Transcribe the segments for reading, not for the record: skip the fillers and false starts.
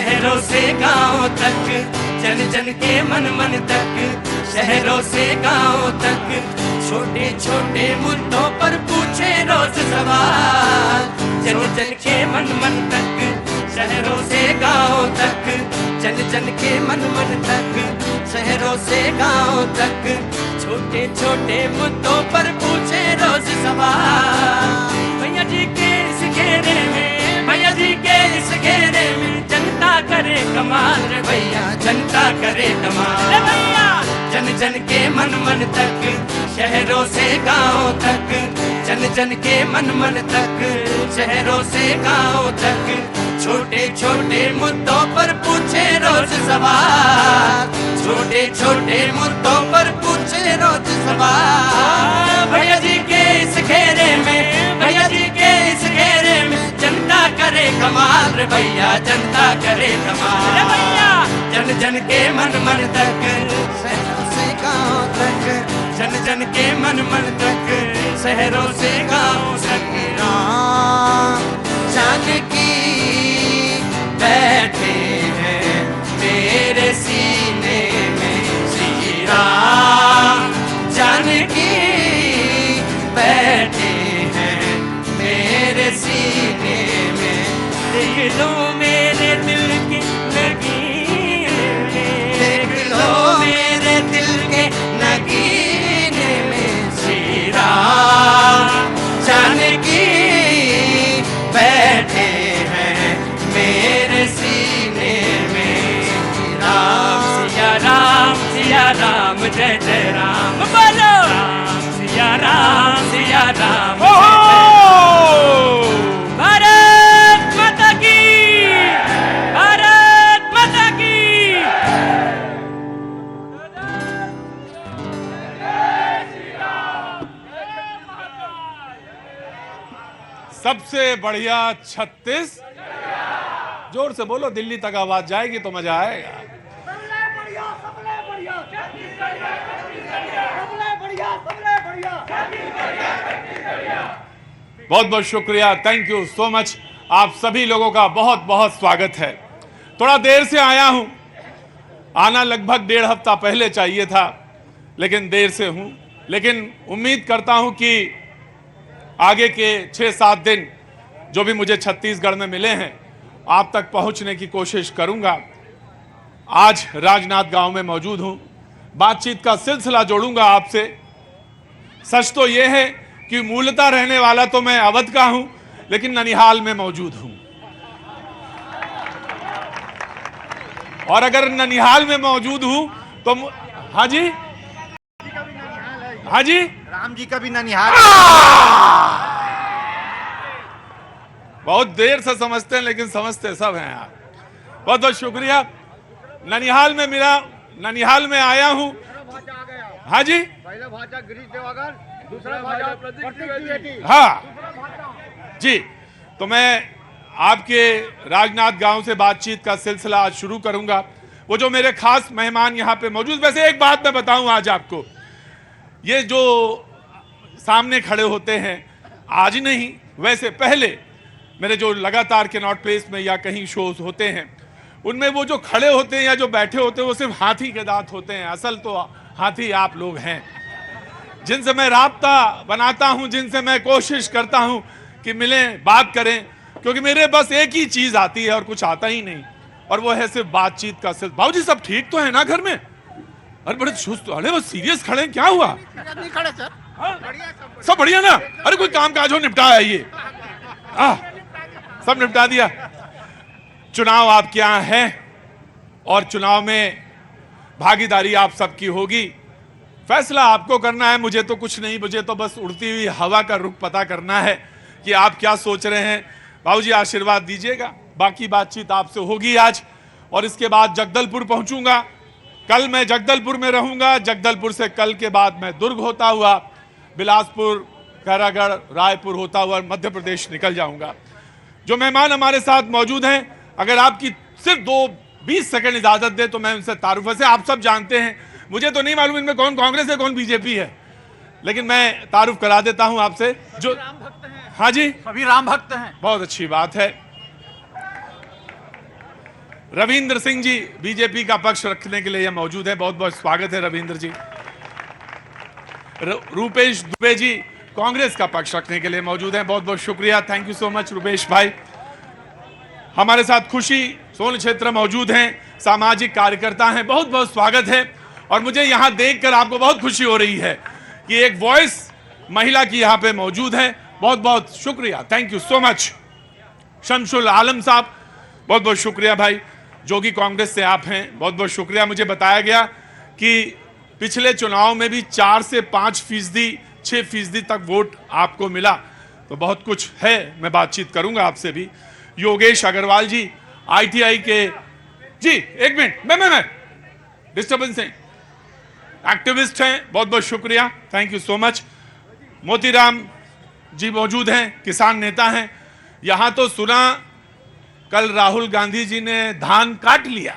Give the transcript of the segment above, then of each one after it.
शहरों से गांव तक, जन जन के मन मन तक, शहरों से गांव तक, छोटे छोटे मुद्दों पर पूछे रोज सवाल, जन जन के मन मन तक, शहरों से गांव तक, जन जन के मन मन तक, शहरों से गांव तक, छोटे छोटे मुद्दों पर पूछे रोज सवाल। भैया जी के इस घेरे में, भैया जी के इस घेरे में, जनता करे कमाल रे भैया, जनता करे कमाल रे भैया, जन जन के मन मन तक, शहरों से गांव तक, जन जन के मन मन तक, शहरों से गांव तक, छोटे छोटे मुद्दों पर पूछे रोज सवाल, छोटे छोटे मुद्दों पर पूछे रोज सवाल। भैया जी के इस घेरे में, भैया जी के इस घेरे में, जनता करे कमाल रे भैया, जनता करे कमाल रे भैया, जन जन के मन मन तक, शहरों से गांव तक, जन जन के मन मन तक, शहरों से गांव तक। राम जानकी बैठे हैं मेरे सीने में, श्री राम जानकी बैठे हैं मेरे सीने में, देख लो मेरे दिल की नगीने में, देख लो मेरे दिल के नगीने में, श्री राम जानकी बैठे हैं मेरे सीने में, राम सिया राम सिया राम, जय जय राम बोलो, राम सिया राम सिया राम, भारत माता की, भारत माता की। सबसे बढ़िया 36, जोर से बोलो, दिल्ली तक आवाज जाएगी तो मजा आएगा। बहुत बहुत शुक्रिया, थैंक यू सो मच। आप सभी लोगों का बहुत बहुत स्वागत है। थोड़ा देर से आया हूं, आना लगभग 1.5 हफ्ता पहले चाहिए था, लेकिन देर से हूं, लेकिन उम्मीद करता हूं कि आगे के 6-7 दिन जो भी मुझे छत्तीसगढ़ में मिले हैं, आप तक पहुंचने की कोशिश करूंगा। आज राजनांदगांव में मौजूद हूं, बातचीत का सिलसिला जोड़ूंगा आपसे। सच तो यह है कि मूलतः रहने वाला तो मैं अवध का हूं, लेकिन ननिहाल में मौजूद हूं। और अगर ननिहाल में मौजूद हूं तो हाँ जी, हाँ जी, राम जी का भी ननिहाल। बहुत देर से समझते हैं, लेकिन समझते सब हैं आप। बहुत बहुत शुक्रिया। ननिहाल में मिला, ननिहाल में आया हूं। हाँ जी, पहला भाषा गिरीश देवागर, दूसरा भाषा प्रतीक द्विवेदी। हाँ जी, तो मैं आपके राजनांदगांव से बातचीत का सिलसिला आज शुरू करूंगा। वो जो मेरे खास मेहमान यहाँ पे मौजूद, वैसे एक बात मैं बताऊं आज आपको, ये जो सामने खड़े होते हैं, आज नहीं वैसे पहले मेरे जो लगातार के नॉट प्लेस में या कहीं शोज होते हैं, उनमें वो जो खड़े होते हैं या जो बैठे होते हैं, वो सिर्फ हाथी के दांत होते हैं। असल तो हाथी आप लोग हैं, जिनसे मैं राब्ता बनाता हूं, जिनसे मैं कोशिश करता हूं कि मिलें, बात करें, क्योंकि मेरे बस एक ही चीज आती है और कुछ आता ही नहीं, और वो है सिर्फ बातचीत का सिलसिला। बाबूजी सब ठीक तो है ना घर में? अरे बड़े सुस्त, अरे वो सीरियस खड़े हैं, क्या हुआ? नहीं खड़े सर, सब बढ़िया ना? अरे कोई काम काज हो, निपटाया ये, सब निपटा दिया। चुनाव आपके यहाँ है और चुनाव में भागीदारी आप सबकी होगी। फैसला आपको करना है, मुझे तो कुछ नहीं, मुझे तो बस उड़ती हुई हवा का रुख पता करना है कि आप क्या सोच रहे हैं। बाबूजी आशीर्वाद दीजिएगा, बाकी बातचीत आपसे होगी आज। और इसके बाद जगदलपुर पहुंचूंगा, कल मैं जगदलपुर में रहूंगा, जगदलपुर से कल के बाद मैं दुर्ग होता हुआ बिलासपुर, खैरागढ़, रायपुर होता हुआ मध्य प्रदेश निकल जाऊंगा। जो मेहमान हमारे साथ मौजूद हैं, अगर आपकी सिर्फ 2-20 सेकंड इजाजत दे तो मैं उनसे तारुफ, वैसे आप सब जानते हैं, मुझे तो नहीं मालूम इनमें कौन कांग्रेस है कौन बीजेपी है, लेकिन मैं तारुफ करा देता हूं आपसे। जो राम भक्त हैं। हाँ जी, सभी राम भक्त हैं। बहुत अच्छी बात है। रविंद्र सिंह जी बीजेपी का पक्ष रखने के लिए यह मौजूद है, बहुत बहुत स्वागत है रविंद्र जी। रूपेश दुबे जी कांग्रेस का पक्ष रखने के लिए मौजूद हैं, बहुत बहुत शुक्रिया, thank you so much Rupesh भाई। हमारे साथ खुशी सोन क्षेत्र मौजूद हैं, सामाजिक कार्यकर्ता हैं, बहुत बहुत स्वागत है। और मुझे यहां देखकर आपको बहुत खुशी हो रही है कि एक वॉइस महिला की यहां पे मौजूद है, बहुत बहुत शुक्रिया, thank you so much. Shamsul Alam साहब बहुत बहुत शुक्रिया भाई, जोगी कांग्रेस से आप हैं, बहुत बहुत शुक्रिया। मुझे बताया गया कि पिछले चुनाव में भी 4 से 5%, 6% तक वोट आपको मिला, तो बहुत कुछ है, मैं बातचीत करूंगा आपसे भी। योगेश अग्रवाल जी ITI के, जी एक मिनट, मैं डिस्टर्बेंस है, एक्टिविस्ट हैं, बहुत बहुत शुक्रिया, thank you so much. Motiram ji मौजूद हैं, किसान नेता हैं। यहां तो सुना कल राहुल गांधी जी ने धान काट लिया,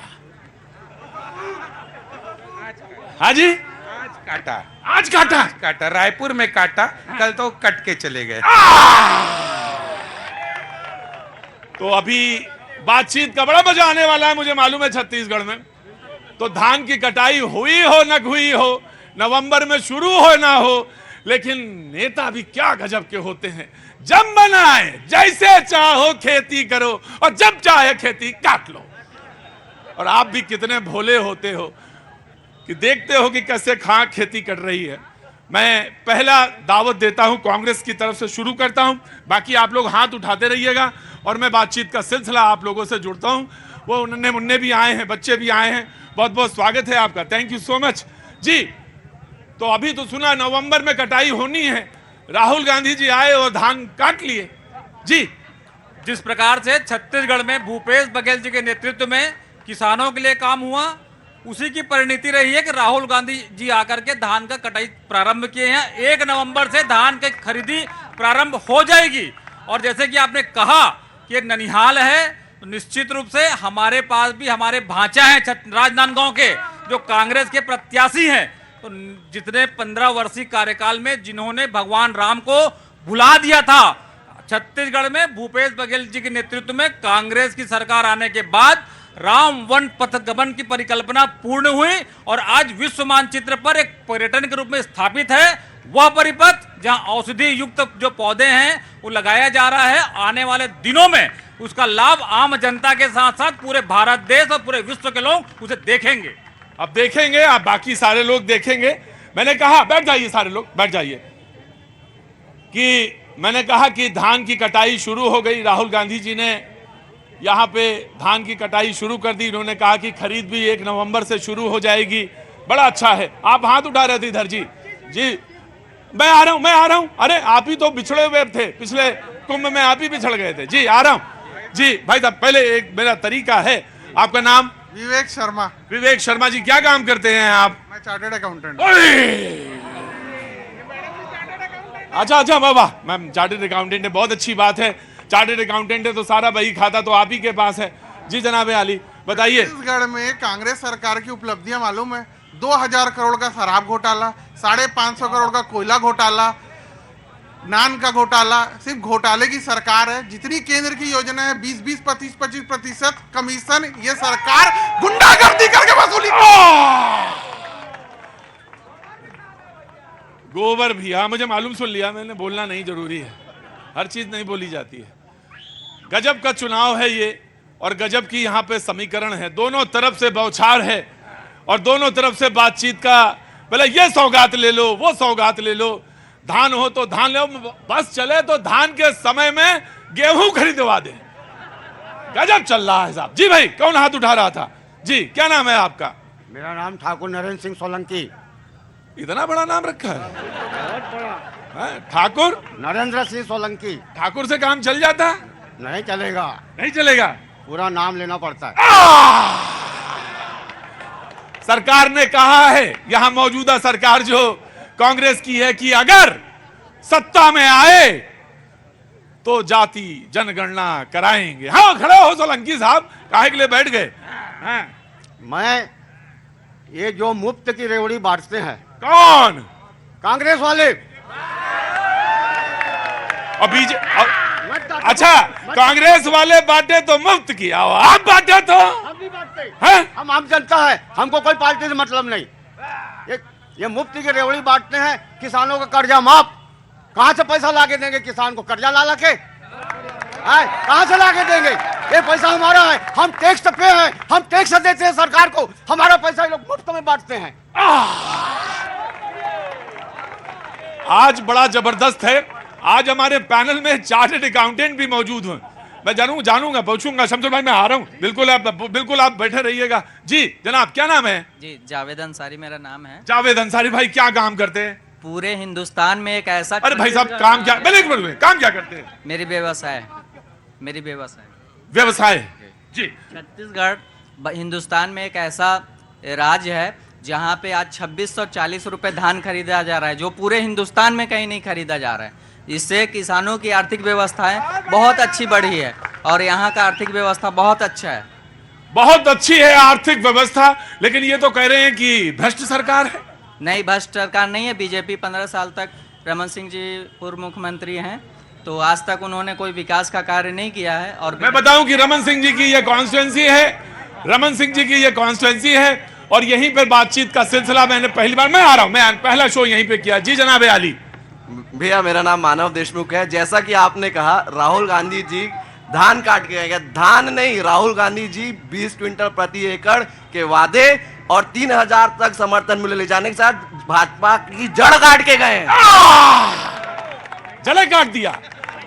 हाँ जी, आज काटा रायपुर में काटा, कल तो कट के चले गए। तो अभी बातचीत का बड़ा मजा आने वाला है, मुझे मालूम है छत्तीसगढ़ में। तो धान की कटाई हुई हो न हुई हो, नवंबर में शुरू हो ना हो, लेकिन नेता भी क्या गजब के होते हैं। जब बनाए जैसे चाहो खेती करो और जब चाहे खेती काट लो। और आप भी कितने भोले होते हो कि देखते हो कि कैसे कहां खेती कर रही है। मैं पहला दावत देता हूं, कांग्रेस की तरफ से शुरू करता हूं, बाकी आप लोग हाथ उठाते रहिएगा और मैं बातचीत का सिलसिला आप लोगों से जुड़ता हूं। वो नन्हे मुन्ने भी आए हैं, बच्चे भी आए हैं, बहुत बहुत स्वागत है आपका, थैंक यू सो मच जी। तो अभी तो सुना नवंबर में कटाई होनी है, राहुल गांधी जी आए और धान काट लिए जी। जिस प्रकार से छत्तीसगढ़ में भूपेश बघेल जी के नेतृत्व में किसानों के लिए काम हुआ, उसी की परिणति रही है कि राहुल गांधी जी आकर के धान का कटाई प्रारंभ किए हैं। 1 नवंबर से धान की खरीदी प्रारंभ हो जाएगी। और जैसे कि आपने कहा कि ये ननिहाल है, तो निश्चित रूप से हमारे पास भी हमारे भांचा हैं राजनांदगांव के, जो कांग्रेस के प्रत्याशी हैं। तो जितने 15 वर्षीय कार्यकाल में जिन्होंने भगवान राम को भुला दिया था, छत्तीसगढ़ में भूपेश बघेल जी के नेतृत्व में कांग्रेस की सरकार आने के बाद राम वन पथगमन की परिकल्पना पूर्ण हुई और आज विश्व मानचित्र पर एक पर्यटन के रूप में स्थापित है। वह परिपथ जहां औषधि युक्त जो पौधे हैं वो लगाया जा रहा है, आने वाले दिनों में उसका लाभ आम जनता के साथ साथ पूरे भारत देश और पूरे विश्व के लोग उसे देखेंगे। अब देखेंगे, आप बाकी सारे लोग देखेंगे। मैंने कहा बैठ जाइए, सारे लोग बैठ जाइए, कि मैंने कहा कि धान की कटाई शुरू हो गई। राहुल गांधी जी ने यहाँ पे धान की कटाई शुरू कर दी। उन्होंने कहा कि खरीद भी 1 नवंबर से शुरू हो जाएगी, बड़ा अच्छा है। आप हाथ उठा रहे थे इधर जी, जी मैं आ रहा हूँ। अरे आप ही तो बिछड़े हुए थे, पिछले कुंभ में आप ही बिछड़ गए थे जी। आ रहा हूँ जी। भाई साहब पहले एक मेरा तरीका है, आपका नाम? विवेक शर्मा। विवेक शर्मा जी, क्या काम करते हैं आप? मैं चार्टर्ड अकाउंटेंट। अच्छा वाह, मैम चार्टर्ड अकाउंटेंट है, बहुत अच्छी बात है। चार्टर्ड अकाउंटेंट है तो सारा बही खाता तो आप ही के पास है जी। जनाब आली बताइए। छत्तीसगढ़ में कांग्रेस सरकार की उपलब्धियां मालूम है? 2000 करोड़ का शराब घोटाला, 550 करोड़ का कोयला घोटाला, नान का घोटाला, सिर्फ घोटाले की सरकार है। जितनी केंद्र की योजना है 20-20, 25-25% कमीशन ये सरकार गुंडागर्दी करके वसूली। गोबर भी, हाँ मुझे मालूम, सुन लिया मैंने, बोलना नहीं जरूरी है, हर चीज नहीं बोली जाती है। गजब का चुनाव है ये और गजब की यहाँ पे समीकरण है, दोनों तरफ से बौछार है और दोनों तरफ से बातचीत का, पहले ये सौगात ले लो, वो सौगात ले लो, धान हो तो धान ले, बस चले तो धान के समय में गेहूं खरीदवा दे। गजब चल रहा है साहब जी। भाई कौन हाथ उठा रहा था जी? क्या नाम है आपका? मेरा नाम ठाकुर नरेंद्र सिंह सोलंकी। इतना बड़ा नाम रखा है, बहुत बड़ा। ठाकुर नरेंद्र सिंह सोलंकी। ठाकुर से काम चल जाता? नहीं चलेगा, नहीं चलेगा, पूरा नाम लेना पड़ता है। सरकार ने कहा है, यहां मौजूदा सरकार जो कांग्रेस की है, कि अगर सत्ता में आए तो जाति जनगणना कराएंगे। हाँ खड़े हो सोलंकी साहब, काहे के लिए बैठ गए? हाँ। मैं ये जो मुफ्त की रेवड़ी बांटते हैं, कौन? कांग्रेस वाले। और बीजेपी, अच्छा कांग्रेस वाले बांटे तो मुफ्त किया, आप बांटे तो बांटते हैं? हम आम जनता है, हमको कोई पार्टी से मतलब नहीं। ये मुफ्ती की रेवड़ी बांटते हैं, किसानों का कर्जा माफ। कहाँ से पैसा लाके देंगे किसान को? कर्जा ला के कहाँ से लाके देंगे? ये पैसा हमारा है, हम टैक्स पे हैं, हम टैक्स देते हैं सरकार को, हमारा पैसा ये लोग मुफ्त में बांटते हैं। आज बड़ा जबरदस्त है। आज हमारे पैनल में चार्टर्ड अकाउंटेंट भी मौजूद हैं। मैं जानूंगा पूछूंगा। शमसुल भाई मैं आ रहा हूँ, बिल्कुल आप बैठे रहिएगा। जी जनाब, क्या नाम है? जी जावेद अंसारी मेरा नाम है। जावेद अंसारी भाई, क्या काम करते हैं? पूरे हिंदुस्तान में एक ऐसा, अरे भाई साहब, काम क्या, पहले एक मिनट में, काम क्या करते हैं? मेरी व्यवसाय व्यवसाय। जी। छत्तीसगढ़ हिंदुस्तान में एक ऐसा राज्य है जहाँ पे आज 2640 रुपए धान खरीदा जा रहा है, जो पूरे हिंदुस्तान में कहीं नहीं खरीदा जा रहा है। इससे किसानों की आर्थिक व्यवस्थाएं बहुत अच्छी बढ़ी है और यहाँ का आर्थिक व्यवस्था बहुत अच्छा है। बहुत अच्छी है आर्थिक व्यवस्था, लेकिन ये तो कह रहे हैं कि भ्रष्ट सरकार है। नहीं, भ्रष्ट सरकार नहीं है। बीजेपी 15 साल तक रमन सिंह जी पूर्व मुख्यमंत्री हैं, तो आज तक उन्होंने कोई विकास का कार्य नहीं किया है। और मैं बताऊं कि रमन सिंह जी की ये कॉन्स्टिट्यूएंसी है, और यहीं पर बातचीत का सिलसिला मैंने पहली बार, मैं आ रहा हूं, मैं पहला शो यहीं पे किया। जी जनाब आली। भैया मेरा नाम मानव देशमुख है। जैसा कि आपने कहा, राहुल गांधी जी धान काट के गए। धान नहीं, राहुल गांधी जी 20 क्विंटल प्रति एकड़ के वादे और 3000 तक समर्थन मूल्य ले जाने के साथ भाजपा की जड़ काट के गए हैं। जड़े काट दिया,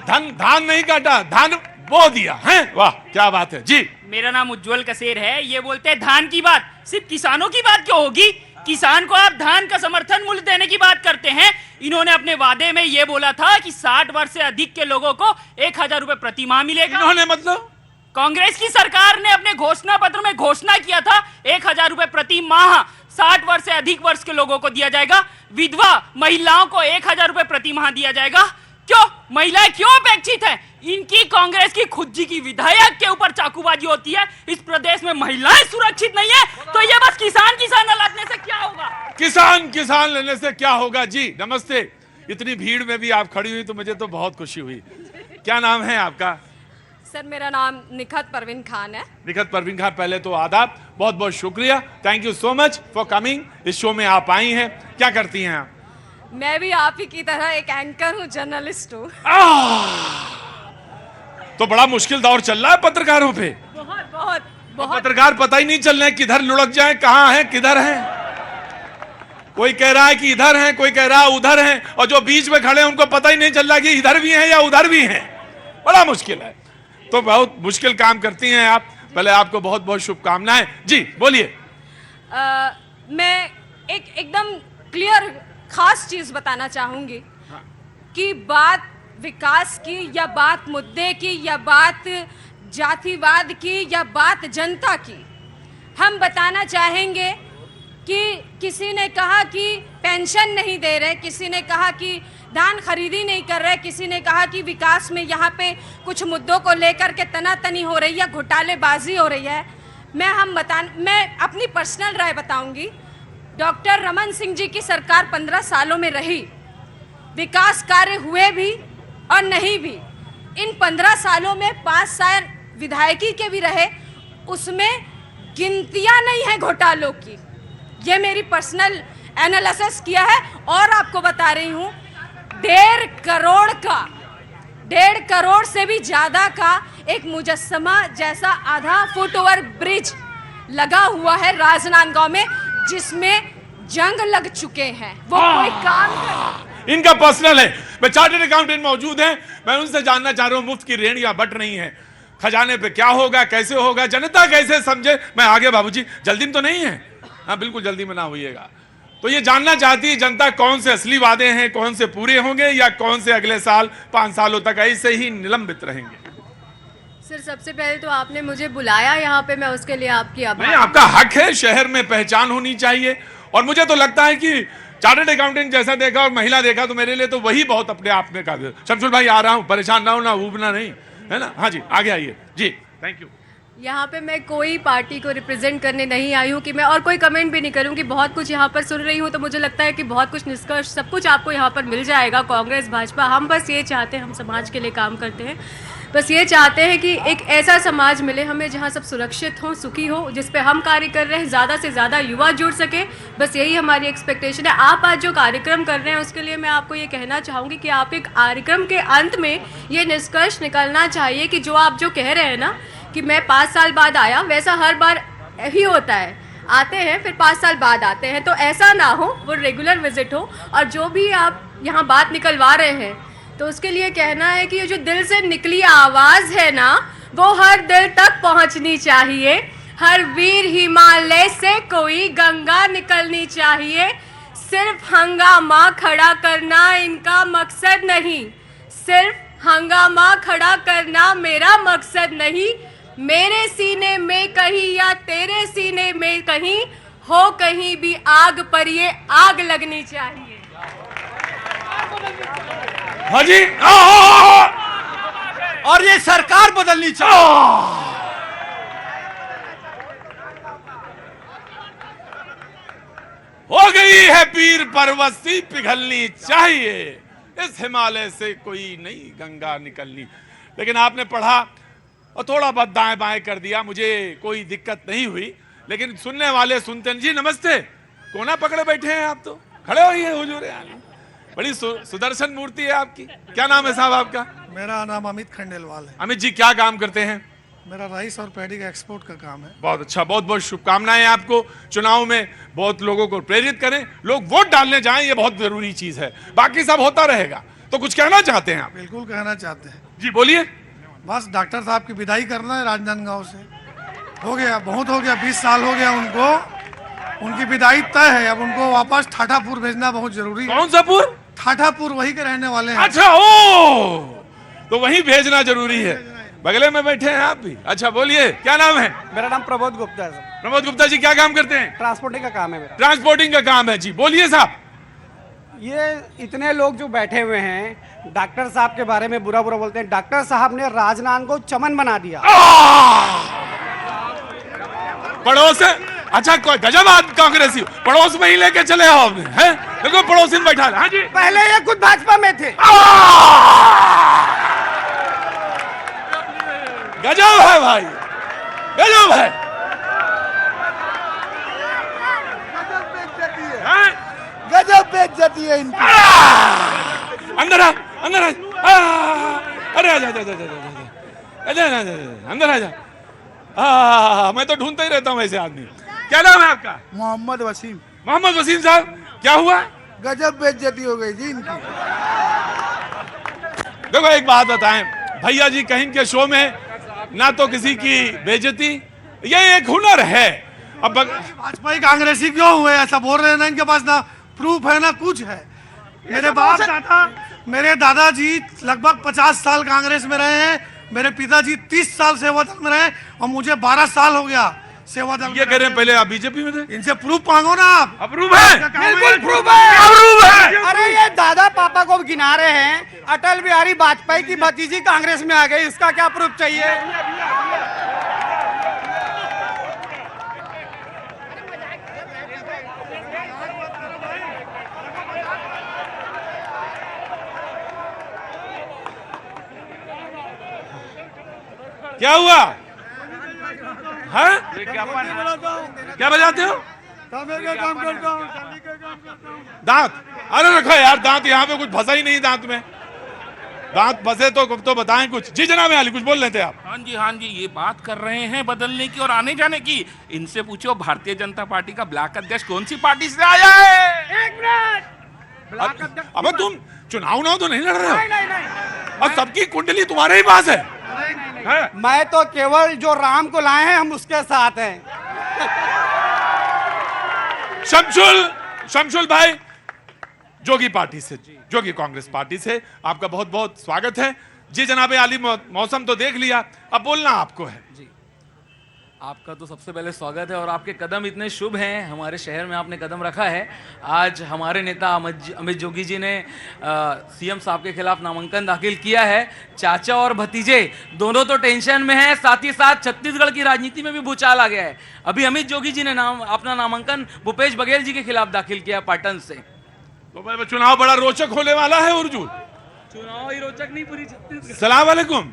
धान नहीं काटा, धान बो दिया है। वाह क्या बात है। जी मेरा नाम उज्जवल कसेर है। ये बोलते हैं धान की बात सिर्फ किसानों की बात क्यों होगी? किसान को आप धान का समर्थन मूल्य देने की बात करते हैं। इन्होंने अपने वादे में ये बोला था कि 60 वर्ष से अधिक के लोगों को 1000 रुपए प्रति माह मिलेगा। इन्होंने मतलब कांग्रेस की सरकार ने अपने घोषणा पत्र में घोषणा किया था 1000 रुपए प्रति माह 60 वर्ष से अधिक वर्ष के लोगों को दिया जाएगा। विधवा महिलाओं को 1000 रुपए प्रति माह दिया जाएगा। क्यों महिलाएं क्यों अपेक्षित हैं? इनकी कांग्रेस की खुद की विधायक के ऊपर चाकूबाजी होती है। इस प्रदेश में महिलाएं सुरक्षित नहीं है, तो ये बस किसान लड़ने से क्या होगा? किसान लेने से क्या होगा। जी नमस्ते। इतनी भीड़ में भी आप खड़ी हुई तो मुझे तो बहुत खुशी हुई। क्या नाम है आपका? सर मेरा नाम निखत परवीन खान है। निखत परवीन खान, पहले तो आदाब, बहुत बहुत शुक्रिया, thank you so much for coming. इस शो में आप आई हैं, क्या करती हैं आप? मैं भी आप ही की तरह एक एंकर हूँ, जर्नलिस्ट हूँ। तो बड़ा मुश्किल दौर चल रहा है पत्रकारों पे। बहुत पत्रकार पता ही नहीं चल रहे किधर लुढ़क जाए, कहाँ है किधर है। कोई कह रहा है कि इधर है, कोई कह रहा है उधर है, और जो बीच में खड़े हैं उनको पता ही नहीं चल रहा कि इधर भी है या उधर भी है। बड़ा मुश्किल है। तो बहुत मुश्किल काम करती हैं आप। पहले आपको बहुत बहुत शुभकामनाएं। जी बोलिए। मैं एकदम क्लियर खास चीज बताना चाहूंगी कि बात विकास की या बात मुद्दे की या बात जातिवाद की या बात जनता की, हम बताना चाहेंगे कि किसी ने कहा कि पेंशन नहीं दे रहे, किसी ने कहा कि धान खरीदी नहीं कर रहे, किसी ने कहा कि विकास में यहाँ पे कुछ मुद्दों को लेकर के तनातनी हो रही है, घोटालेबाजी हो रही है। मैं अपनी पर्सनल राय बताऊंगी। डॉक्टर रमन सिंह जी की सरकार 15 सालों में रही, विकास कार्य हुए भी और नहीं भी। इन 15 सालों में 5 साल विधायकी के भी रहे, उसमें गिनतियां नहीं है घोटालों की। ये मेरी पर्सनल एनालिसिस किया है और आपको बता रही हूँ। 1.5 करोड़ से भी ज्यादा का एक मुजस्समा जैसा आधा फुट ओवर ब्रिज लगा हुआ है राजनांदगांव में, जिसमें जंग लग चुके हैं। वो कोई काम कर... इनका पर्सनल है। मैं चार्टर्ड अकाउंटेंट मौजूद हैं, मैं उनसे जानना चाह रहा हूं मुफ्त की रेहड़ियां बट रही हैं, खजाने पे क्या होगा, कैसे होगा, जनता कैसे समझे। मैं आगे बाबूजी, जल्दी में तो नहीं है? हाँ बिल्कुल जल्दी में ना होइएगा। तो ये जानना चाहती है जनता कौन से असली वादे हैं, कौन से पूरे होंगे या कौन से अगले साल 5 सालों तक ऐसे ही निलंबित रहेंगे। सर सबसे पहले तो आपने मुझे बुलाया यहाँ पे, मैं उसके लिए आपकी आभार। नहीं, आपका हक है, शहर में पहचान होनी चाहिए। और मुझे तो लगता है कि चार्टर्ड अकाउंटेंट जैसा देखा और महिला देखा तो मेरे लिए तो वही बहुत अपने आप में काबिल। शमशुल भाई आ रहा हूँ, परेशान ना हो, ना ऊबना नहीं है ना। हाँ जी आगे आइए। जी थैंक यू। यहाँ पे मैं कोई पार्टी को रिप्रेजेंट करने नहीं आई हूँ कि मैं और कोई कमेंट भी नहीं करूँगी। बहुत कुछ यहाँ पर सुन रही हूँ तो मुझे लगता है कि बहुत कुछ निष्कर्ष सब कुछ आपको यहाँ पर मिल जाएगा। कांग्रेस भाजपा हम बस ये चाहते हैं, हम समाज के लिए काम करते हैं, बस ये चाहते हैं कि एक ऐसा समाज मिले हमें जहाँ सब सुरक्षित हों, सुखी हो, जिस पे हम कार्य कर रहे हैं ज़्यादा से ज़्यादा युवा जुड़ सके। बस यही हमारी एक्सपेक्टेशन है। आप आज जो कार्यक्रम कर रहे हैं उसके लिए मैं आपको ये कहना चाहूँगी कि आप एक कार्यक्रम के अंत में ये निष्कर्ष निकालना चाहिए कि जो आप जो कह रहे हैं ना कि मैं 5 साल बाद आया, वैसा हर बार ही होता है, आते हैं फिर 5 साल बाद आते हैं, तो ऐसा ना हो, वो रेगुलर विजिट हो। और जो भी आप यहाँ बात निकलवा रहे हैं तो उसके लिए कहना है कि ये जो दिल से निकली आवाज़ है ना वो हर दिल तक पहुँचनी चाहिए। हर वीर हिमालय से कोई गंगा निकलनी चाहिए। सिर्फ हंगामा खड़ा करना इनका मकसद नहीं, सिर्फ हंगामा खड़ा करना मेरा मकसद नहीं। मेरे सीने में कहीं या तेरे सीने में कहीं हो, कहीं भी आग पर ये आग लगनी चाहिए। हाँ जी। और ये सरकार बदलनी चाहिए। हो गई है पीर परवस्ती पिघलनी चाहिए, इस हिमालय से कोई नई गंगा निकलनी। लेकिन आपने पढ़ा और थोड़ा बहुत दाएं बाएं कर दिया, मुझे कोई दिक्कत नहीं हुई, लेकिन सुनने वाले सुनते हैं। जी नमस्ते, कोना पकड़े बैठे हैं आप, तो खड़े होइए हुजूर आली। बड़ी सुदर्शन मूर्ति है आपकी। क्या नाम है साहब आपका? मेरा नाम अमित खंडेलवाल है। अमित जी क्या काम करते हैं? मेरा राइस और पैडी का एक्सपोर्ट का काम है। बहुत अच्छा, बहुत बहुत शुभकामनाएं आपको। चुनाव में बहुत लोगों को प्रेरित करें, लोग वोट डालने जाएं, ये बहुत जरूरी चीज है। बाकी सब होता रहेगा। तो कुछ कहना चाहते हैं आप? बिल्कुल कहना चाहते हैं जी बोलिए। बस डॉक्टर साहब की विदाई करना है राजनांदगांव से। हो गया, बहुत हो गया, 20 साल हो गया उनको, उनकी विदाई तय है। अब उनको वापस ठाठापुर भेजना बहुत जरूरी है। कौन सा पुर? ठाठापुर, वही के रहने वाले हैं। अच्छा, ओ तो वहीं भेजना जरूरी है। बगले में बैठे हैं आप भी। अच्छा बोलिए, क्या नाम है? मेरा नाम प्रबोध गुप्ता है सर। प्रमोद गुप्ता जी क्या काम करते हैं? ट्रांसपोर्टिंग का काम है मेरा। ट्रांसपोर्टिंग का काम है। जी बोलिए साहब। ये इतने लोग जो बैठे हुए हैं डॉक्टर साहब के बारे में बुरा बुरा बोलते हैं। डॉक्टर साहब ने राजनांदगांव को चमन बना दिया। पड़ोस, अच्छा गजब आप कांग्रेसी, पड़ोस में ही लेके चले आओ आपने, हैं? देखो पड़ोसी में बैठा। हाँ जी, पहले ये खुद भाजपा में थे। गजब है भाई, गजब है। गजब बेइज्जती है इनकी। अंदर आ, अंदर आ। अरे आजा, आजा, आजा, आजा, आजा, अंदर आ जा। मैं तो ढूंढता ही रहता हूँ ऐसे आदमी। क्या नाम है आपका? मोहम्मद वसीम। मोहम्मद वसीम साहब, क्या हुआ? गजब बेइज्जती हो गई जी इनकी। देखो एक बात बताएं, भैया जी कहीं के शो में ना तो किसी की बेइज्जती, ये एक हुनर है। अब भाजपा ही कांग्रेसी क्यों हुए, ऐसा बोल रहे हैं ना, इनके पास ना प्रूफ है ना कुछ है। मेरे दादाजी लगभग 50 साल कांग्रेस में रहे हैं, मेरे पिताजी 30 साल सेवा दल में रहे और मुझे 12 साल हो गया सेवा दल। ये कह रहे हैं पहले आप बीजेपी में थे। इनसे प्रूफ मांगो ना आप। अप्रूव है, बिल्कुल प्रूफ है, अप्रूव है। अरे ये दादा पापा को गिना रहे हैं। अटल बिहारी वाजपेयी की भतीजी कांग्रेस में आ गई, इसका क्या प्रूफ चाहिए? क्या हुआ? हाँ? क्या बजाते हो? काम करता हूँ। दांत? अरे रखो यार, दांत यहाँ पे कुछ फंसा ही नहीं दांत में। दांत फंसे तो बताएं कुछ। जी जनाब अली, कुछ बोल रहे थे आप? हाँ जी, ये बात कर रहे हैं बदलने की और आने जाने की। इनसे पूछो भारतीय जनता पार्टी का ब्लॉक अध्यक्ष कौन सी पार्टी से आया है? एक मिनट। अबे तुम चुनाव तो नहीं लड़ रहे हो? नहीं। और सबकी कुंडली तुम्हारे ही पास है। मैं तो केवल जो राम को लाए हैं हम उसके साथ हैं। शमशुल भाई जोगी पार्टी से, जोगी कांग्रेस पार्टी से आपका बहुत बहुत स्वागत है। जी जनाब आली, मौसम तो देख लिया, अब बोलना आपको है। जी, आपका तो सबसे पहले स्वागत है और आपके कदम इतने शुभ हैं, हमारे शहर में आपने कदम रखा है। आज हमारे नेता अमित जोगी जी ने सीएम साहब के खिलाफ नामांकन दाखिल किया है। चाचा और भतीजे दोनों तो टेंशन में हैं, साथ ही साथ छत्तीसगढ़ की राजनीति में भी भूचाल आ गया है। अभी अमित जोगी जी ने अपना नामांकन भूपेश बघेल जी के खिलाफ दाखिल किया पाटन से। तो भाई चुनाव बड़ा रोचक होने वाला है उर्जू। चुनाव ही रोचक नहीं, पूरी छत्तीसगढ़। सलाम वालेकुम।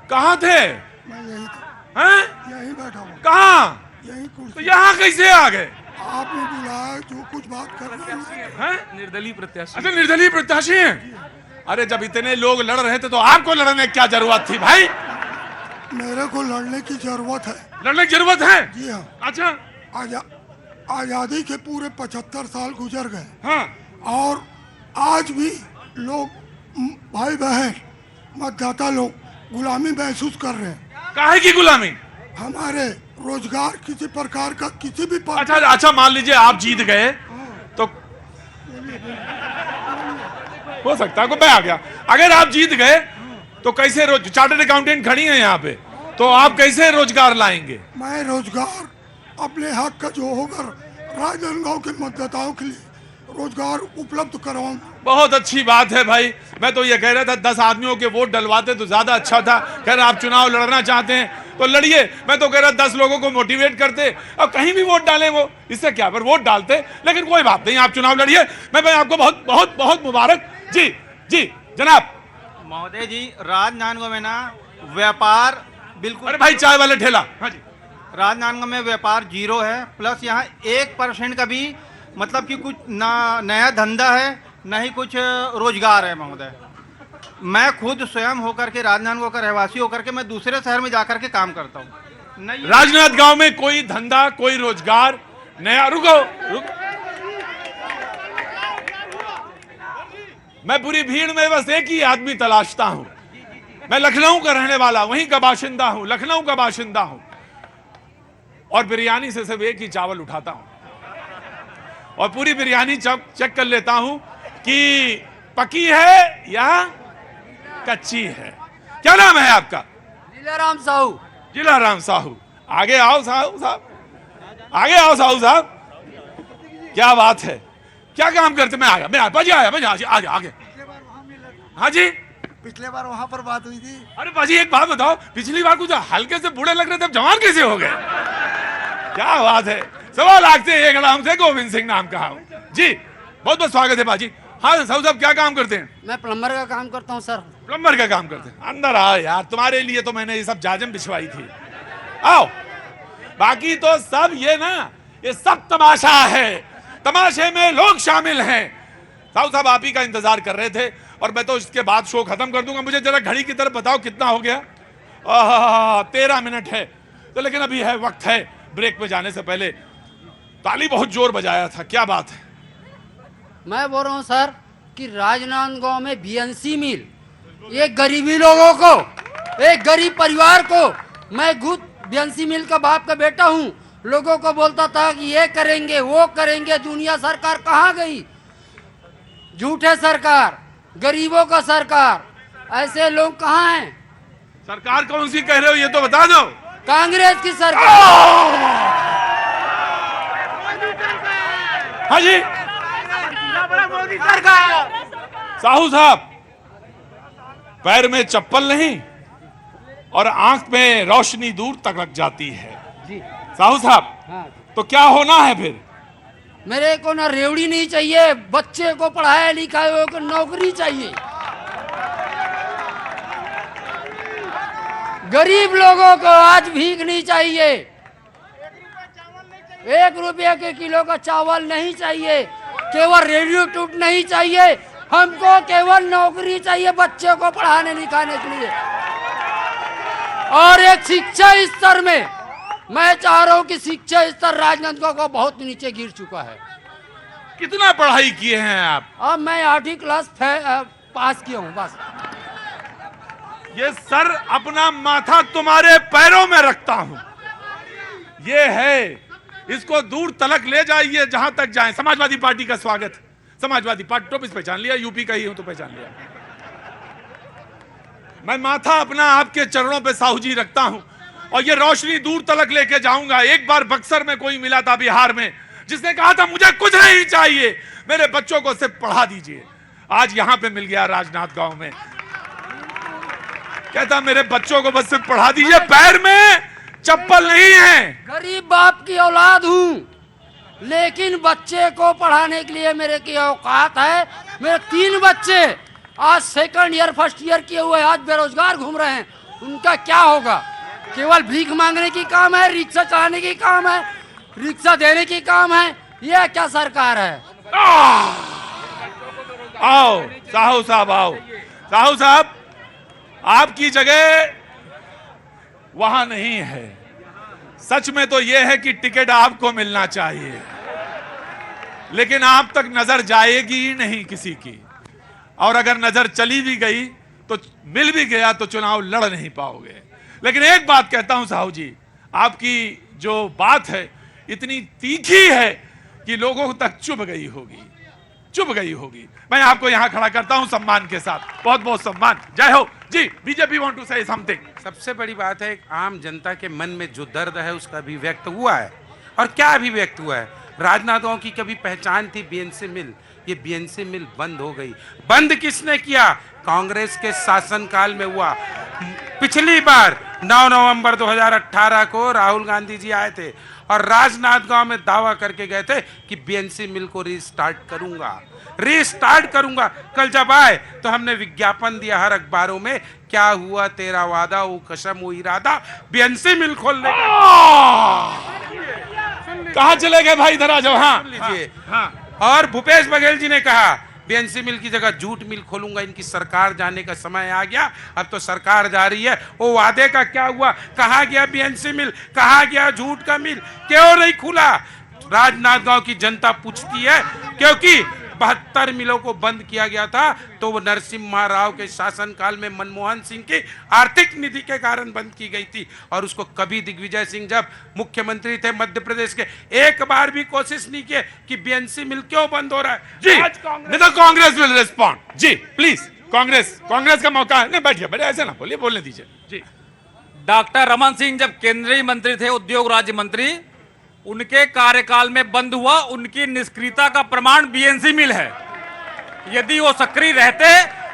कहाँ थे? मैं यही हैं? यही बैठा हूँ, कहाँ? यही तो कुर्सी। यहाँ कैसे आ गए? आपने बुलाया, जो कुछ बात करनी है। हैं? निर्दलीय प्रत्याशी। अच्छा, निर्दलीय प्रत्याशी हैं। अरे जब इतने लोग लड़ रहे थे तो आपको लड़ने की क्या जरूरत थी भाई? मेरे को लड़ने की जरूरत है। लड़ने की जरूरत है? जी हाँ। अच्छा। आजादी के पूरे 75 साल गुजर गए। हाँ। और आज भी लोग, भाई बहन, मतदाता लोग गुलामी महसूस कर रहे हैं। काहे की गुलामी? हमारे रोजगार किसी प्रकार का किसी भी अच्छा, मान लीजिए आप जीत गए तो हो सकता है, मैं आ गया। अगर आप जीत गए तो कैसे चार्टर्ड अकाउंटेंट खड़ी है यहाँ पे, तो आप कैसे रोजगार लाएंगे? मैं रोजगार अपने हक का जो होगा राजनांदगांव के मतदाताओं के लिए रोजगार उपलब्ध कराऊंगा। बहुत अच्छी बात है भाई। मैं तो ये कह रहा था 10 आदमियों के वोट डलवाते तो ज्यादा अच्छा था। कह रहे आप चुनाव लड़ना चाहते हैं तो लड़िए। मैं तो कह रहा 10 लोगों को मोटिवेट करते और कहीं भी वोट डालें, वो इससे क्या, पर वोट डालते। लेकिन कोई बात नहीं, आप चुनाव लड़िए। मैं आपको बहुत बहुत बहुत मुबारक। जी जी जनाब। महोदय जी, राजनांदगांव में ना व्यापार बिल्कुल। अरे भाई चाय वाले ठेला। हाँ जी। राजनांदगांव में व्यापार 0 है, प्लस यहाँ 1% का भी मतलब कि कुछ ना नया धंधा है, न ही कुछ रोजगार है महोदय। मैं खुद स्वयं होकर के राजनांदगांव का रहवासी होकर के मैं दूसरे शहर में जाकर के काम करता हूँ। राजनांदगांव में कोई धंधा, कोई रोजगार नया। रुको। मैं पूरी भीड़ में बस एक ही आदमी तलाशता हूं। मैं लखनऊ का रहने वाला, वहीं का बाशिंदा हूं, लखनऊ का बाशिंदा हूं, और बिरयानी से सिर्फ एक ही चावल उठाता हूं और पूरी बिरयानी चेक कर लेता हूं कि पकी है या कच्ची है। क्या नाम है आपका? जिलाराम साहू। जिलाराम साहू। आगे आओ साहू साहब, आगे आओ साहू साहब। क्या बात है, क्या काम करते? मैं आया, पाजी आया, मैं आगे आगे। हाँ जी, पिछले बार वहाँ पर बात हुई थी। अरे पाजी एक बात बताओ, पिछली बार कुछ हल्के से बूढ़े लग रहे थे, अब जवान कैसे हो गए? क्या बात है। 1.25 लाख से एक नाम से गोविंद सिंह नाम कहा जी। बहुत बहुत स्वागत है बाजी। हाँ साहू साहब, क्या काम करते हैं? मैं प्लम्बर का काम करता हूँ सर। प्लम्बर का काम करते हैं। अंदर आओ यार, तुम्हारे लिए तो मैंने ये सब जाजम बिछवाई थी। आओ। बाकी तो सब ये ना, ये सब तमाशा है। तमाशे में लोग शामिल हैं। साहू साहब आप ही का इंतजार कर रहे थे और मैं तो इसके बाद शो खत्म कर दूंगा। मुझे जरा घड़ी की तरफ बताओ कितना हो गया? 13 मिनट है तो, लेकिन अभी है, वक्त है। ब्रेक पे जाने से पहले ताली बहुत जोर बजाया था, क्या बात है? मैं बोल रहा हूँ सर कि राजनांदगांव में बीएनसी मिल, एक गरीबी लोगों को, एक गरीब परिवार को, मैं खुद बीएनसी मिल का बाप का बेटा हूँ, लोगों को बोलता था कि ये करेंगे वो करेंगे। दुनिया सरकार कहाँ गई? झूठे सरकार, गरीबों का सरकार, ऐसे लोग कहाँ हैं? सरकार कौन सी कह रहे हो ये तो बता दो। कांग्रेस की सरकार। हाँ जी, मोदी सरकार। साहू साहब, पैर में चप्पल नहीं और आंख में रोशनी दूर तक लग जाती है। साहू साहब, तो क्या होना है फिर? मेरे को ना रेवड़ी नहीं चाहिए, बच्चे को पढ़ाया लिखाए हुए को नौकरी चाहिए। गरीब लोगों को आज भीख नहीं चाहिए। 1 रुपये के किलो का चावल नहीं चाहिए, केवल रेडियो टूट नहीं चाहिए, हमको केवल नौकरी चाहिए बच्चे को पढ़ाने लिखाने के लिए। और एक शिक्षा स्तर में मैं चाह रहा हूँ कि शिक्षा स्तर राजनांदगांव को बहुत नीचे गिर चुका है। कितना पढ़ाई किए हैं आप? अब मैं 8वीं क्लास पास किया हूँ बस। ये सर अपना माथा तुम्हारे पैरों में रखता हूं, ये है, इसको दूर तलक ले जाइए जहां तक जाएं। समाजवादी पार्टी का स्वागत। समाजवादी पार्टी टोपी पहचान लिया, यूपी का ही हूं तो पहचान लिया। मैं माथा अपना आपके चरणों पे साहू जी रखता हूं और ये रोशनी दूर तलक लेके जाऊंगा। एक बार बक्सर में कोई मिला था बिहार में, जिसने कहा था मुझे कुछ नहीं चाहिए, मेरे बच्चों को सिर्फ पढ़ा दीजिए। आज यहां पे मिल गया राजनांदगांव में, कहता मेरे बच्चों को बस सिर्फ पढ़ा दीजिए, पैर में चप्पल नहीं है। गरीब बाप की औलाद हूँ, लेकिन बच्चे को पढ़ाने के लिए मेरे की औकात है। मेरे 3 बच्चे आज सेकंड ईयर फर्स्ट ईयर किए हुए आज बेरोजगार घूम रहे हैं, उनका क्या होगा? केवल भीख मांगने की काम है, रिक्शा चलाने की काम है, रिक्शा देने की काम है, यह क्या सरकार है? आओ साहू साहब, आओ साहू साहब, आपकी जगह वहां नहीं है। सच में तो यह है कि टिकट आपको मिलना चाहिए, लेकिन आप तक नजर जाएगी ही नहीं किसी की, और अगर नजर चली भी गई तो मिल भी गया तो चुनाव लड़ नहीं पाओगे। लेकिन एक बात कहता हूं साहू जी, आपकी जो बात है इतनी तीखी है कि लोगों तक चुभ गई होगी, चुभ गई होगी। मैं आपको यहां खड़ा करता हूं सम्मान के साथ, बहुत बहुत सम्मान। जय हो जी। BJP want to say something. सबसे बड़ी बात है, आम जनता के मन में जो दर्द है उसका अभिव्यक्त हुआ है। और क्या अभिव्यक्त हुआ है? राजनांदगांव की कभी पहचान थी बीएनसी मिल, ये बीएनसी मिल बंद हो गई। बंद किसने किया? कांग्रेस के शासनकाल में हुआ। पिछली बार 9 नवंबर 2018 को राहुल गांधी जी आए थे और राजनांदगांव में दावा करके गए थे कि बीएनसी मिल को रीस्टार्ट करूंगा। कल जब आए तो हमने विज्ञापन दिया हर अखबारों में, क्या हुआ तेरा वादा, वो कसम वो इरादा, बीएनसी मिल खोलने का। कहां चले गए भाई? इधर आ जाओ। हाँ लीजिए। और भूपेश बघेल जी ने कहा बीएनसी मिल की जगह जूट मिल खोलूंगा, इनकी सरकार जाने का समय आ गया, अब तो सरकार जा रही है। वो वादे का क्या हुआ? कहाँ गया बीएनसी मिल? कहाँ गया जूट का मिल? क्यों नहीं खुला? राजनांदगांव की जनता पूछती है, क्योंकि 72 मिलों को बंद किया गया था तो वो नरसिम्हा राव के शासनकाल में मनमोहन सिंह की आर्थिक निधि के कारण बंद की गई थी। और उसको कभी दिग्विजय सिंह जब मुख्यमंत्री थे मध्य प्रदेश के, एक बार भी कोशिश नहीं की कि बीएनसी मिल क्यों बंद हो रहा है। जी कांग्रेस विल रिस्पॉन्ड। जी प्लीज, कांग्रेस का मौका है। नहीं बैठिए, ऐसे ना बोलिए, बोलने दीजिए जी। डॉक्टर रमन सिंह जब केंद्रीय मंत्री थे, उद्योग राज्य मंत्री, उनके कार्यकाल में बंद हुआ, उनकी निष्क्रियता का प्रमाण बीएनसी मिल है। यदि वो सक्रिय रहते,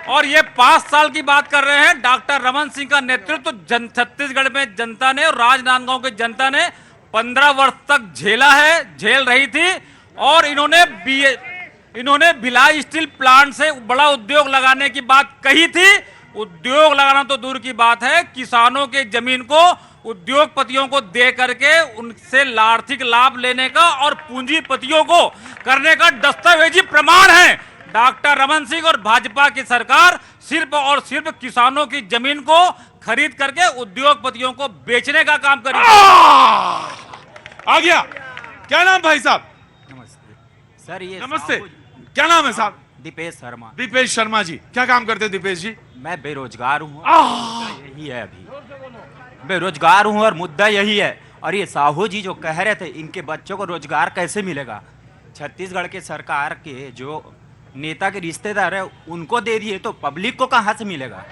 और ये 5 साल की बात कर रहे हैं, डॉक्टर रमन सिंह का नेतृत्व छत्तीसगढ़ में जनता ने और राजनांदगांव की जनता ने 15 वर्ष तक झेल रही थी। और इन्होंने भिलाई स्टील प्लांट से बड़ा उद्योग लगाने की बात कही थी। उद्योग लगाना तो दूर की बात है, किसानों के जमीन को उद्योगपतियों को दे करके उनसे आर्थिक लाभ लेने का और पूंजीपतियों को करने का दस्तावेजी प्रमाण है। डॉक्टर रमन सिंह और भाजपा की सरकार सिर्फ और सिर्फ किसानों की जमीन को खरीद करके उद्योगपतियों को बेचने का काम करेगी। आ गया। क्या नाम भाई साहब? नमस्ते सर। ये नमस्ते, क्या नाम है साहब? दीपेश शर्मा। दीपेश शर्मा जी, क्या काम करते हैं दीपेश जी? मैं बेरोजगार हूँ, यही है, अभी बेरोजगार हूँ और मुद्दा यही है। और ये साहू जी जो कह रहे थे इनके बच्चों को रोजगार कैसे मिलेगा? छत्तीसगढ़ के सरकार के जो नेता के रिश्तेदार है उनको दे दिए तो पब्लिक को कहाँ से मिलेगा?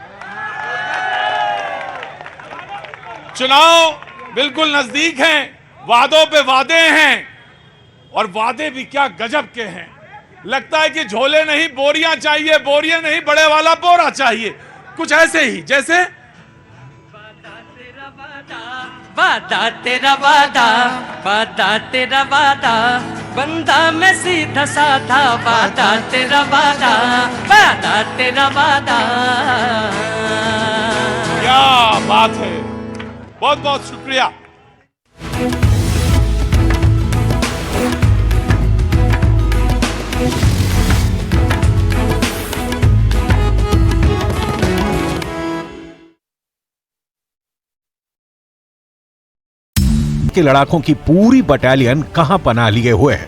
चुनाव बिल्कुल नजदीक हैं, वादों पे वादे हैं, और वादे भी क्या गजब के हैं। लगता है कि झोले नहीं बोरियां चाहिए, बोरियां नहीं बड़े वाला बोरा चाहिए। कुछ ऐसे ही जैसे वादा तेरा वादा, वादा तेरा वादा, बंदा मैं सीधा साधा, वादा तेरा वादा, वादा तेरा वादा। क्या बात है, बहुत बहुत शुक्रिया। के लड़ाकों की पूरी बटालियन कहां पनाह लिए हुए है?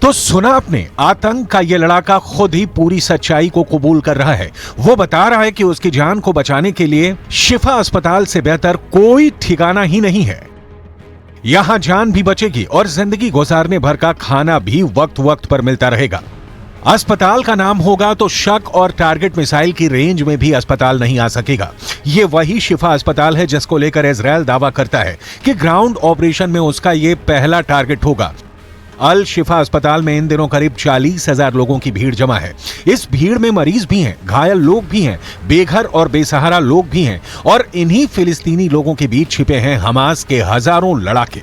तो सुना आपने, आतंक का ये लड़ाका खुद ही पूरी सच्चाई को कबूल कर रहा है। वो बता रहा है कि उसकी जान को बचाने के लिए शिफा अस्पताल से बेहतर कोई ठिकाना ही नहीं है। यहां जान भी बचेगी और जिंदगी गुजारने भर का खाना भी वक्त वक्त पर मिलता रहेगा। अस्पताल का नाम होगा तो शक और टारगेट मिसाइल की रेंज में भी अस्पताल नहीं आ सकेगा। ये वही शिफा अस्पताल है जिसको लेकर इजराइल दावा करता है कि ग्राउंड ऑपरेशन में उसका ये पहला टारगेट होगा। अल शिफा अस्पताल में इन दिनों करीब 40,000 लोगों की भीड़ जमा है। इस भीड़ में मरीज भी हैं, घायल लोग भी हैं, बेघर और बेसहारा लोग भी हैं और इन्हीं फिलिस्तीनी लोगों के बीच छिपे हैं हमास के हजारों लड़ाके।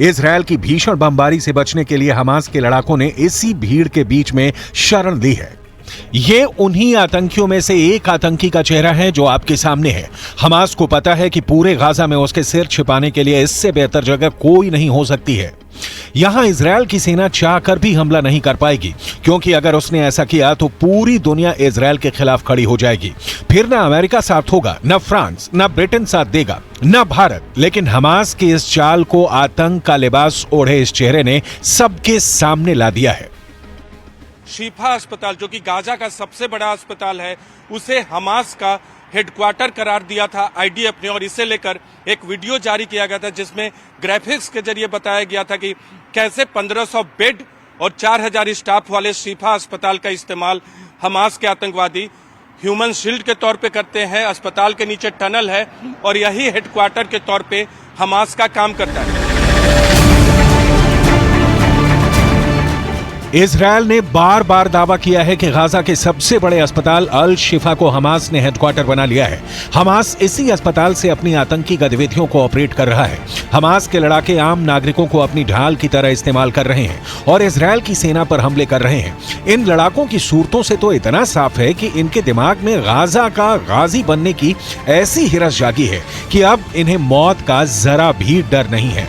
इजराइल की भीषण बमबारी से बचने के लिए हमास के लड़ाकों ने इसी भीड़ के बीच में शरण ली है। ये उन्हीं आतंकियों में से एक आतंकी का चेहरा है जो आपके सामने है। हमास को पता है कि पूरे गाजा में उसके सिर छिपाने के लिए इससे बेहतर जगह कोई नहीं हो सकती है। यहां इजराइल की सेना चाहकर भी हमला नहीं कर पाएगी, क्योंकि अगर उसने ऐसा किया तो पूरी दुनिया इजराइल के खिलाफ खड़ी हो जाएगी। फिर ना अमेरिका साथ होगा, न फ्रांस, न ब्रिटेन साथ देगा, न भारत। लेकिन हमास की इस चाल को आतंक का लिबास ओढ़े इस चेहरे ने सबके सामने ला दिया है। शिफा अस्पताल जो कि गाजा का सबसे बड़ा अस्पताल है, उसे हमास का हेडक्वार्टर करार दिया था आईडीएफ ने, और इसे लेकर एक वीडियो जारी किया गया था जिसमें ग्राफिक्स के जरिए बताया गया था कि कैसे 1500 बेड और 4000 स्टाफ वाले शिफा अस्पताल का इस्तेमाल हमास के आतंकवादी ह्यूमन शील्ड के तौर पे करते हैं। अस्पताल के नीचे टनल है और यही हेडक्वार्टर के तौर पे हमास का काम करता है। इजराइल ने बार बार दावा किया है कि गाजा के सबसे बड़े अस्पताल अल शिफा को हमास ने हेडक्वार्टर बना लिया है। हमास इसी अस्पताल से अपनी आतंकी गतिविधियों को ऑपरेट कर रहा है। हमास के लड़ाके आम नागरिकों को अपनी ढाल की तरह इस्तेमाल कर रहे हैं और इजराइल की सेना पर हमले कर रहे हैं। इन लड़ाकों की सूरतों से तो इतना साफ है कि इनके दिमाग में गाजा का गाजी बनने की ऐसी हिरस जागी है कि अब इन्हें मौत का जरा भी डर नहीं है।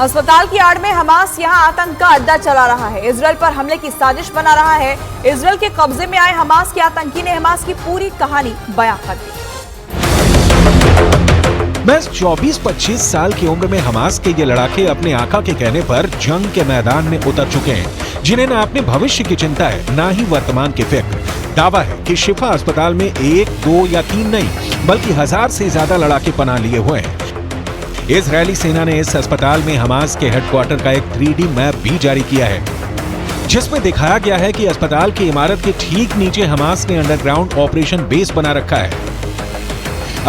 अस्पताल की आड़ में हमास यहां आतंक का अड्डा चला रहा है, इजराइल पर हमले की साजिश बना रहा है। इजराइल के कब्जे में आए हमास के आतंकी ने हमास की पूरी कहानी बयां कर दी। बस 24-25 साल की उम्र में हमास के ये लड़ाके अपने आका के कहने पर जंग के मैदान में उतर चुके हैं, जिन्हें ना अपने भविष्य की चिंता है, ना ही वर्तमान की फिक्र। दावा है कि शिफा अस्पताल में 1, 2 या 3 नहीं बल्कि 1000 से ज्यादा लड़ाके पनाह लिए हुए हैं। इजरायली सेना ने इस अस्पताल में हमास के हेडक्वार्टर का एक 3D मैप भी जारी किया है, जिसमें दिखाया गया है कि अस्पताल की इमारत के ठीक नीचे हमास ने अंडरग्राउंड ऑपरेशन बेस बना रखा है।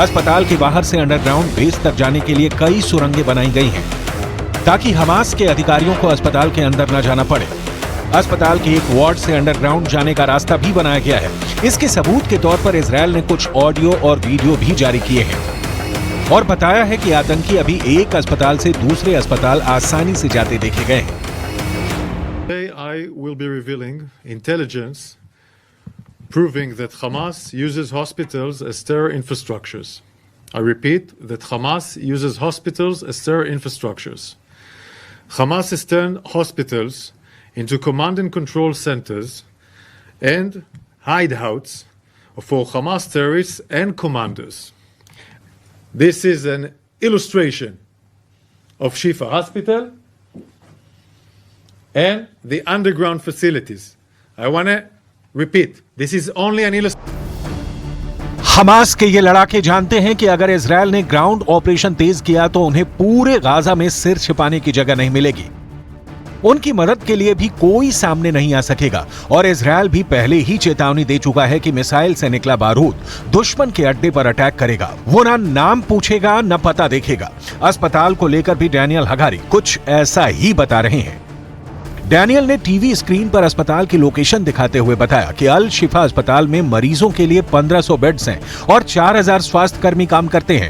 अस्पताल के बाहर से अंडरग्राउंड बेस तक जाने के लिए कई सुरंगें बनाई गई हैं, ताकि हमास के अधिकारियों को अस्पताल के अंदर न जाना पड़े। अस्पताल के एक वार्ड से अंडरग्राउंड जाने का रास्ता भी बनाया गया है। इसके सबूत के तौर पर इजरायल ने कुछ ऑडियो और वीडियो भी जारी किए हैं और बताया है कि आतंकी अभी एक अस्पताल से दूसरे अस्पताल आसानी से जाते देखे गए हैं। Today I will be revealing intelligence proving that Hamas uses hospitals as terror infrastructures. I repeat that Hamas uses hospitals as terror infrastructures. Hamas has turned hospitals into command and control centers and hideouts for Hamas terrorists and commanders. This is an illustration of Shifa Hospital and the underground facilities. I want to repeat, this is only an illustration. Hamas के ये लड़ाके जानते हैं कि अगर Israel ने ground operation तेज किया तो उन्हें पूरे गाजा में सिर छिपाने की जगह नहीं मिलेगी। उनकी मदद के लिए भी कोई सामने नहीं आ सकेगा और इजराइल भी पहले ही चेतावनी दे चुका है कि मिसाइल से निकला बारूद दुश्मन के अड्डे पर अटैक करेगा। वो ना नाम पूछेगा न पता देखेगा। अस्पताल को लेकर भी डैनियल हगारी कुछ ऐसा ही बता रहे हैं। डैनियल ने टीवी स्क्रीन पर अस्पताल की लोकेशन दिखाते हुए बताया कि अल शिफा अस्पताल में मरीजों के लिए 1500 बेड्स हैं और 4000 स्वास्थ्य कर्मी काम करते हैं।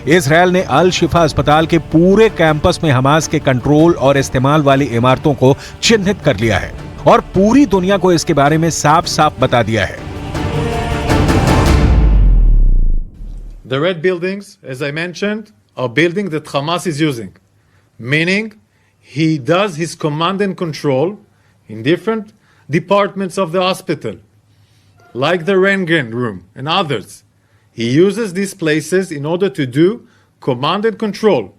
इजराइल ने अल शिफा अस्पताल के पूरे कैंपस में हमास के कंट्रोल और इस्तेमाल वाली इमारतों को चिन्हित कर लिया है और पूरी दुनिया को इसके बारे में साफ साफ बता दिया है। The red buildings, as I mentioned, are buildings that Hamas is using, meaning he does his command and control in different departments of the hospital, like the Röntgen room and others. He uses these places in order to do command and control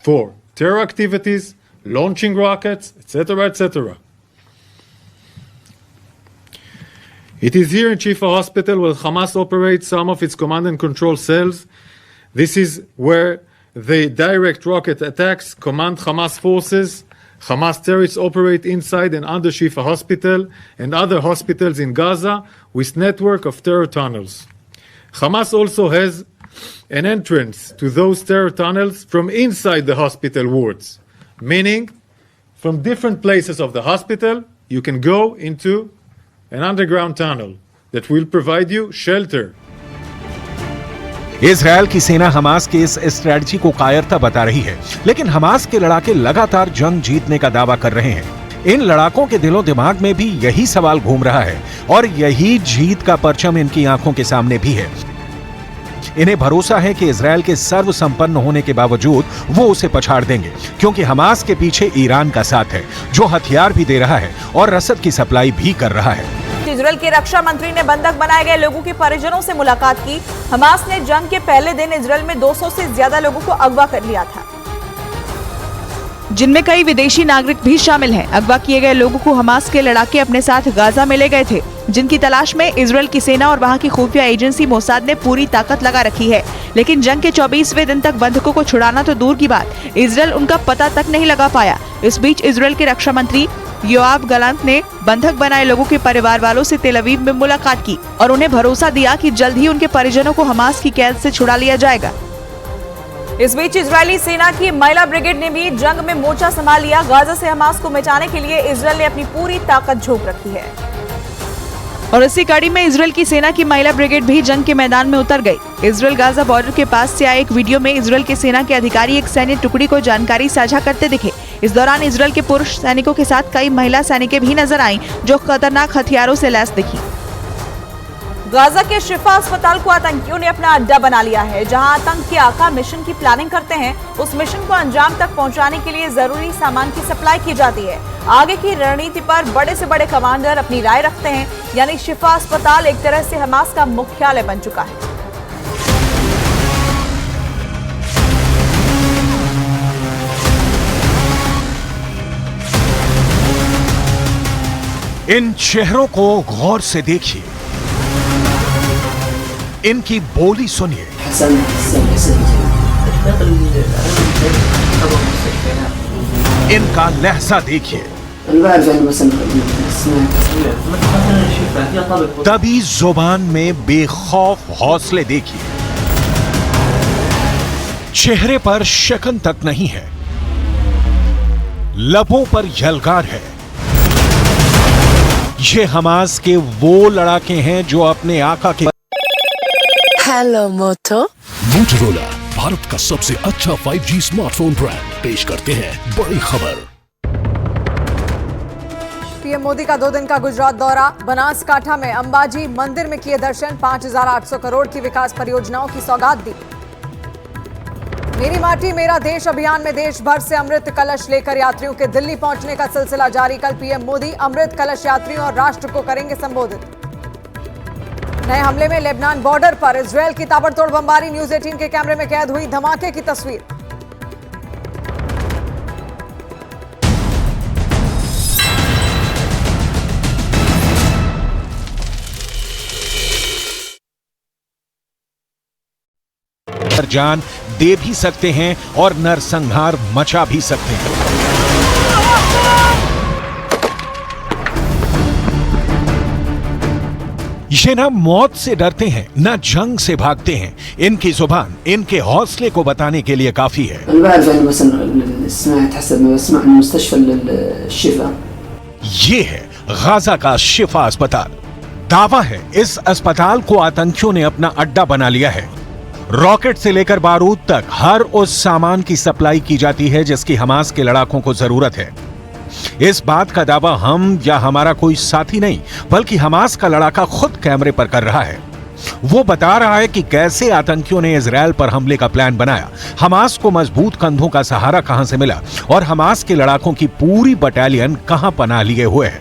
for terror activities, launching rockets, etc., etc. It is here in Shifa Hospital where Hamas operates some of its command and control cells. This is where they direct rocket attacks, command Hamas forces. Hamas terrorists operate inside and under Shifa Hospital and other hospitals in Gaza with network of terror tunnels. Hamas also has an entrance to those terror tunnels from inside the hospital wards, meaning from different places of the hospital you can go into an underground tunnel that will provide you shelter. Israel की सेना Hamas के इस strategy को कायरता बता रही है, लेकिन हमास के लड़ाके लगातार जंग जीतने का दावा कर रहे हैं। इन लड़ाकों के दिलो दिमाग में भी यही सवाल घूम रहा है और यही जीत का परचम इनकी आंखों के सामने भी है। इन्हें भरोसा है कि इजराइल के सर्वसंपन्न होने के बावजूद वो उसे पछाड़ देंगे, क्योंकि हमास के पीछे ईरान का साथ है, जो हथियार भी दे रहा है और रसद की सप्लाई भी कर रहा है। इजराइल के रक्षा मंत्री ने बंधक बनाए गए लोगों के परिजनों से मुलाकात की। हमास ने जंग के पहले दिन इजराइल में 200 से ज्यादा लोगों को अगवा कर लिया था, जिनमें कई विदेशी नागरिक भी शामिल हैं। अगवा किए गए लोगों को हमास के लड़ाके अपने साथ गाजा में ले गए थे, जिनकी तलाश में इजराइल की सेना और वहां की खुफिया एजेंसी मोसाद ने पूरी ताकत लगा रखी है। लेकिन जंग के 24वें दिन तक बंधकों को छुड़ाना तो दूर की बात, इजराइल उनका पता तक नहीं लगा पाया। इस बीच इजराइल के रक्षा मंत्री योआव गलांत ने बंधक बनाए लोगों के परिवार वालों से तेल अवीव में मुलाकात की और उन्हें भरोसा दिया कि जल्द ही उनके परिजनों को हमास की कैद से छुड़ा लिया जाएगा। इस बीच इजरायली सेना की महिला ब्रिगेड ने भी जंग में मोर्चा संभाल लिया। गाजा से हमास को मिटाने के लिए इजराइल ने अपनी पूरी ताकत झोंक रखी है और इसी कड़ी में इजराइल की सेना की महिला ब्रिगेड भी जंग के मैदान में उतर गई। इजराइल गाजा बॉर्डर के पास से आए एक वीडियो में इजराइल के सेना के अधिकारी एक सैन्य टुकड़ी को जानकारी साझा करते दिखे। इस दौरान इजराइल के पुरुष सैनिकों के साथ कई महिला सैनिकें भी नजर आईं, जो खतरनाक हथियारों से लैस दिखी। गाजा के शिफा अस्पताल को आतंकियों ने अपना अड्डा बना लिया है, जहां आतंक के आका मिशन की प्लानिंग करते हैं। उस मिशन को अंजाम तक पहुंचाने के लिए जरूरी सामान की सप्लाई की जाती है। आगे की रणनीति पर बड़े से बड़े कमांडर अपनी राय रखते हैं, यानी शिफा अस्पताल एक तरह से हमास का मुख्यालय बन चुका है। इन चेहरों को गौर से देखिए, इनकी बोली सुनिए, इनका लहजा देखिए, तभी जुबान में बेखौफ हौसले देखिए। चेहरे पर शकन तक नहीं है, लबों पर यलगार है। ये हमास के वो लड़ाके हैं जो अपने आका के हेलो मोटो। मोटोरोला भारत का सबसे अच्छा 5G स्मार्टफोन ब्रांड पेश करते हैं बड़ी खबर। पीएम मोदी का 2 दिन का गुजरात दौरा। बनासकांठा में अंबाजी मंदिर में किए दर्शन। 5,800 करोड़ की विकास परियोजनाओं की सौगात दी। मेरी माटी मेरा देश अभियान में देश भर से अमृत कलश लेकर यात्रियों के दिल्ली पहुंचने का सिलसिला जारी। कल पीएम मोदी अमृत कलश यात्रियों और राष्ट्र को करेंगे संबोधित। नए हमले में लेबनान बॉर्डर पर इजरायल की ताबड़तोड़ बमबारी। न्यूज 18 के कैमरे में कैद हुई धमाके की तस्वीर। जान दे भी सकते हैं और नरसंहार मचा भी सकते हैं। ये ना मौत से डरते हैं, ना जंग से भागते हैं। इनकी जुबान इनके हौसले को बताने के लिए काफी है। ये है गाजा का शिफा अस्पताल। दावा है इस अस्पताल को आतंकियों ने अपना अड्डा बना लिया है। रॉकेट से लेकर बारूद तक हर उस सामान की सप्लाई की जाती है जिसकी हमास के लड़ाकों को जरूरत है। इस बात का दावा हम या हमारा कोई साथी नहीं, बल्कि हमास का लड़ाका खुद कैमरे पर कर रहा है। वो बता रहा है कि कैसे आतंकियों ने इजराइल पर हमले का प्लान बनाया, हमास को मजबूत कंधों का सहारा कहां से मिला और हमास के लड़ाकों की पूरी बटालियन कहां पनाह लिए हुए है।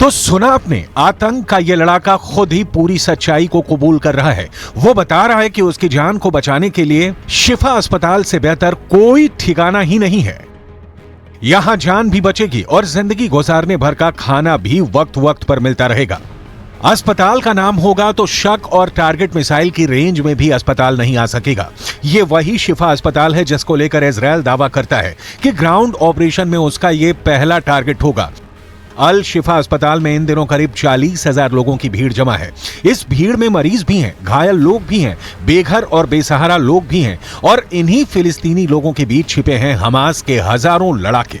तो सुना आपने, आतंक का ये लड़ाका खुद ही पूरी सच्चाई को कबूल कर रहा है। वो बता रहा है कि उसकी जान को बचाने के लिए शिफा अस्पताल से बेहतर कोई ठिकाना ही नहीं है। यहां जान भी बचेगी और जिंदगी गुजारने भर का खाना भी वक्त वक्त पर मिलता रहेगा। अस्पताल का नाम होगा तो शक और टारगेट मिसाइल की रेंज में भी अस्पताल नहीं आ सकेगा। ये वही शिफा अस्पताल है जिसको लेकर इजराइल दावा करता है कि ग्राउंड ऑपरेशन में उसका ये पहला टारगेट होगा। अल शिफा अस्पताल में इन दिनों करीब 40,000 लोगों की भीड़ जमा है। इस भीड़ में मरीज भी हैं, घायल लोग भी हैं, बेघर और बेसहारा लोग भी हैं और इन्हीं फिलिस्तीनी लोगों के बीच छिपे हैं हमास के हजारों लड़ाके।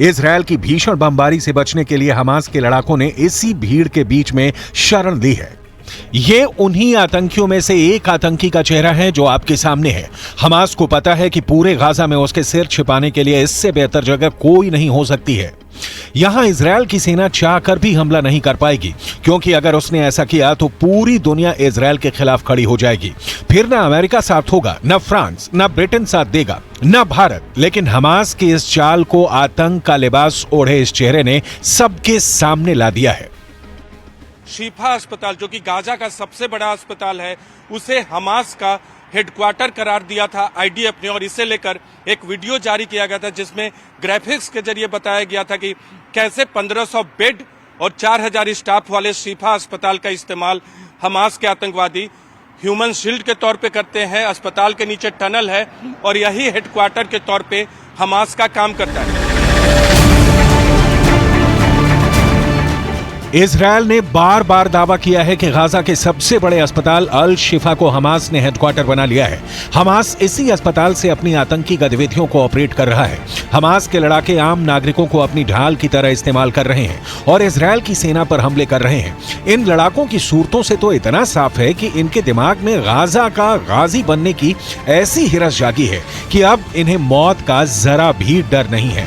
इजराइल की भीषण बमबारी से बचने के लिए हमास के लड़ाकों ने इसी भीड़ के बीच में शरण ली है। ये उन्हीं आतंकियों में से एक आतंकी का चेहरा है जो आपके सामने है। हमास को पता है कि पूरे गाजा में उसके सिर छिपाने के लिए इससे बेहतर जगह कोई नहीं हो सकती है। यहां इजराइल की सेना चाहकर भी हमला नहीं कर पाएगी, क्योंकि अगर उसने ऐसा किया तो पूरी दुनिया इजराइल के खिलाफ खड़ी हो जाएगी। फिर ना अमेरिका साथ होगा, ना फ्रांस, ना ब्रिटेन साथ देगा, ना भारत। लेकिन हमास की इस चाल को आतंक का लिबास ओढ़े इस चेहरे ने सबके सामने ला दिया है। शिफा अस्पताल जो कि गाजा का सबसे बड़ा अस्पताल है, उसे हमास का हेडक्वार्टर करार दिया था आईडीएफ ने, और इसे लेकर एक वीडियो जारी किया गया था जिसमें ग्राफिक्स के जरिए बताया गया था कि कैसे 1500 बेड और 4000 स्टाफ वाले शिफा अस्पताल का इस्तेमाल हमास के आतंकवादी ह्यूमन शील्ड के तौर पे करते हैं। अस्पताल के नीचे टनल है और यही हेडक्वार्टर के तौर पे हमास का काम करता है। इजराइल ने बार बार दावा किया है कि गाजा के सबसे बड़े अस्पताल अल शिफा को हमास ने हेडक्वार्टर बना लिया है। हमास इसी अस्पताल से अपनी आतंकी गतिविधियों को ऑपरेट कर रहा है। हमास के लड़ाके आम नागरिकों को अपनी ढाल की तरह इस्तेमाल कर रहे हैं और इजराइल की सेना पर हमले कर रहे हैं। इन लड़ाकों की सूरतों से तो इतना साफ है कि इनके दिमाग में गाजा का गाजी बनने की ऐसी हिरस जागी है कि अब इन्हें मौत का जरा भी डर नहीं है।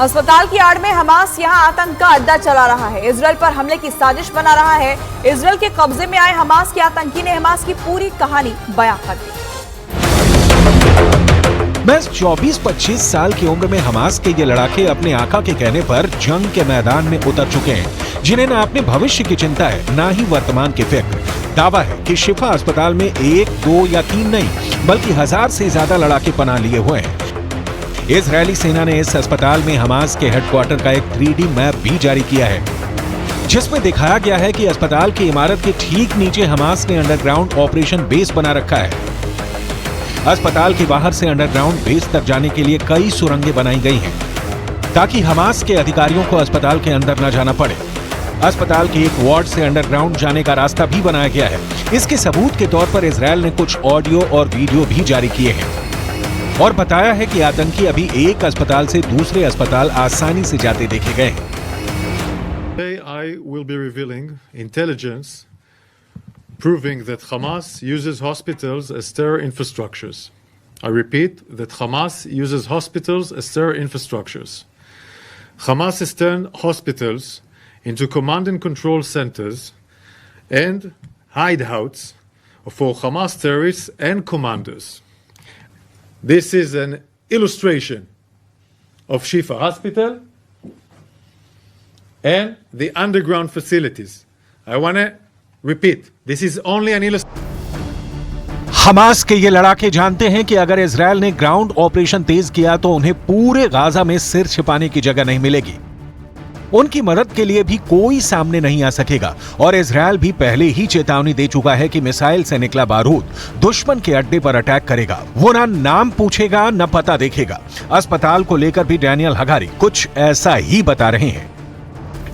अस्पताल की आड़ में हमास यहां आतंक का अड्डा चला रहा है, इजराइल पर हमले की साजिश बना रहा है। इजराइल के कब्जे में आए हमास के आतंकी ने हमास की पूरी कहानी बयां कर दी। बस 24-25 साल की उम्र में हमास के ये लड़ाके अपने आका के कहने पर जंग के मैदान में उतर चुके हैं, जिन्हें ना अपने भविष्य की चिंता है, ना ही वर्तमान की फिक्र। दावा है कि शिफा अस्पताल में 1, 2 या 3 नहीं, बल्कि 1000 से ज्यादा लड़ाके पनाह लिए हुए हैं। इजरायली सेना ने इस अस्पताल में हमास के हेडक्वार्टर का एक 3D मैप भी जारी किया है, जिसमें दिखाया गया है कि अस्पताल की इमारत के ठीक नीचे हमास ने अंडरग्राउंड ऑपरेशन बेस बना रखा है। अस्पताल के बाहर से अंडरग्राउंड बेस तक जाने के लिए कई सुरंगें बनाई गई हैं, ताकि हमास के अधिकारियों को अस्पताल के अंदर न जाना पड़े। अस्पताल के एक वार्ड से अंडरग्राउंड जाने का रास्ता भी बनाया गया है। इसके सबूत के तौर पर इजरायल ने कुछ ऑडियो और वीडियो भी जारी किए हैं और बताया है कि आतंकी अभी एक अस्पताल से दूसरे अस्पताल आसानी से जाते देखे गए हैं। Today I will be revealing intelligence proving that Hamas uses hospitals as terror infrastructures. I repeat that Hamas uses hospitals as terror infrastructures. Hamas has turned hospitals into command and control centers and hideouts for Hamas terrorists and commanders. This is an illustration of Shifa Hospital and the underground facilities. I want to repeat, this is only an illustration. Hamas के ये लड़ाके जानते हैं कि अगर Israel ने ground operation तेज किया तो उन्हें पूरे गाजा में सिर छिपाने की जगह नहीं मिलेगी। उनकी मदद के लिए भी कोई सामने नहीं आ सकेगा और इजरायल भी पहले ही चेतावनी दे चुका है कि मिसाइल से निकला बारूद दुश्मन के अड्डे पर अटैक करेगा। वो ना नाम पूछेगा न पता देखेगा। अस्पताल को लेकर भी डैनियल हगारी कुछ ऐसा ही बता रहे हैं।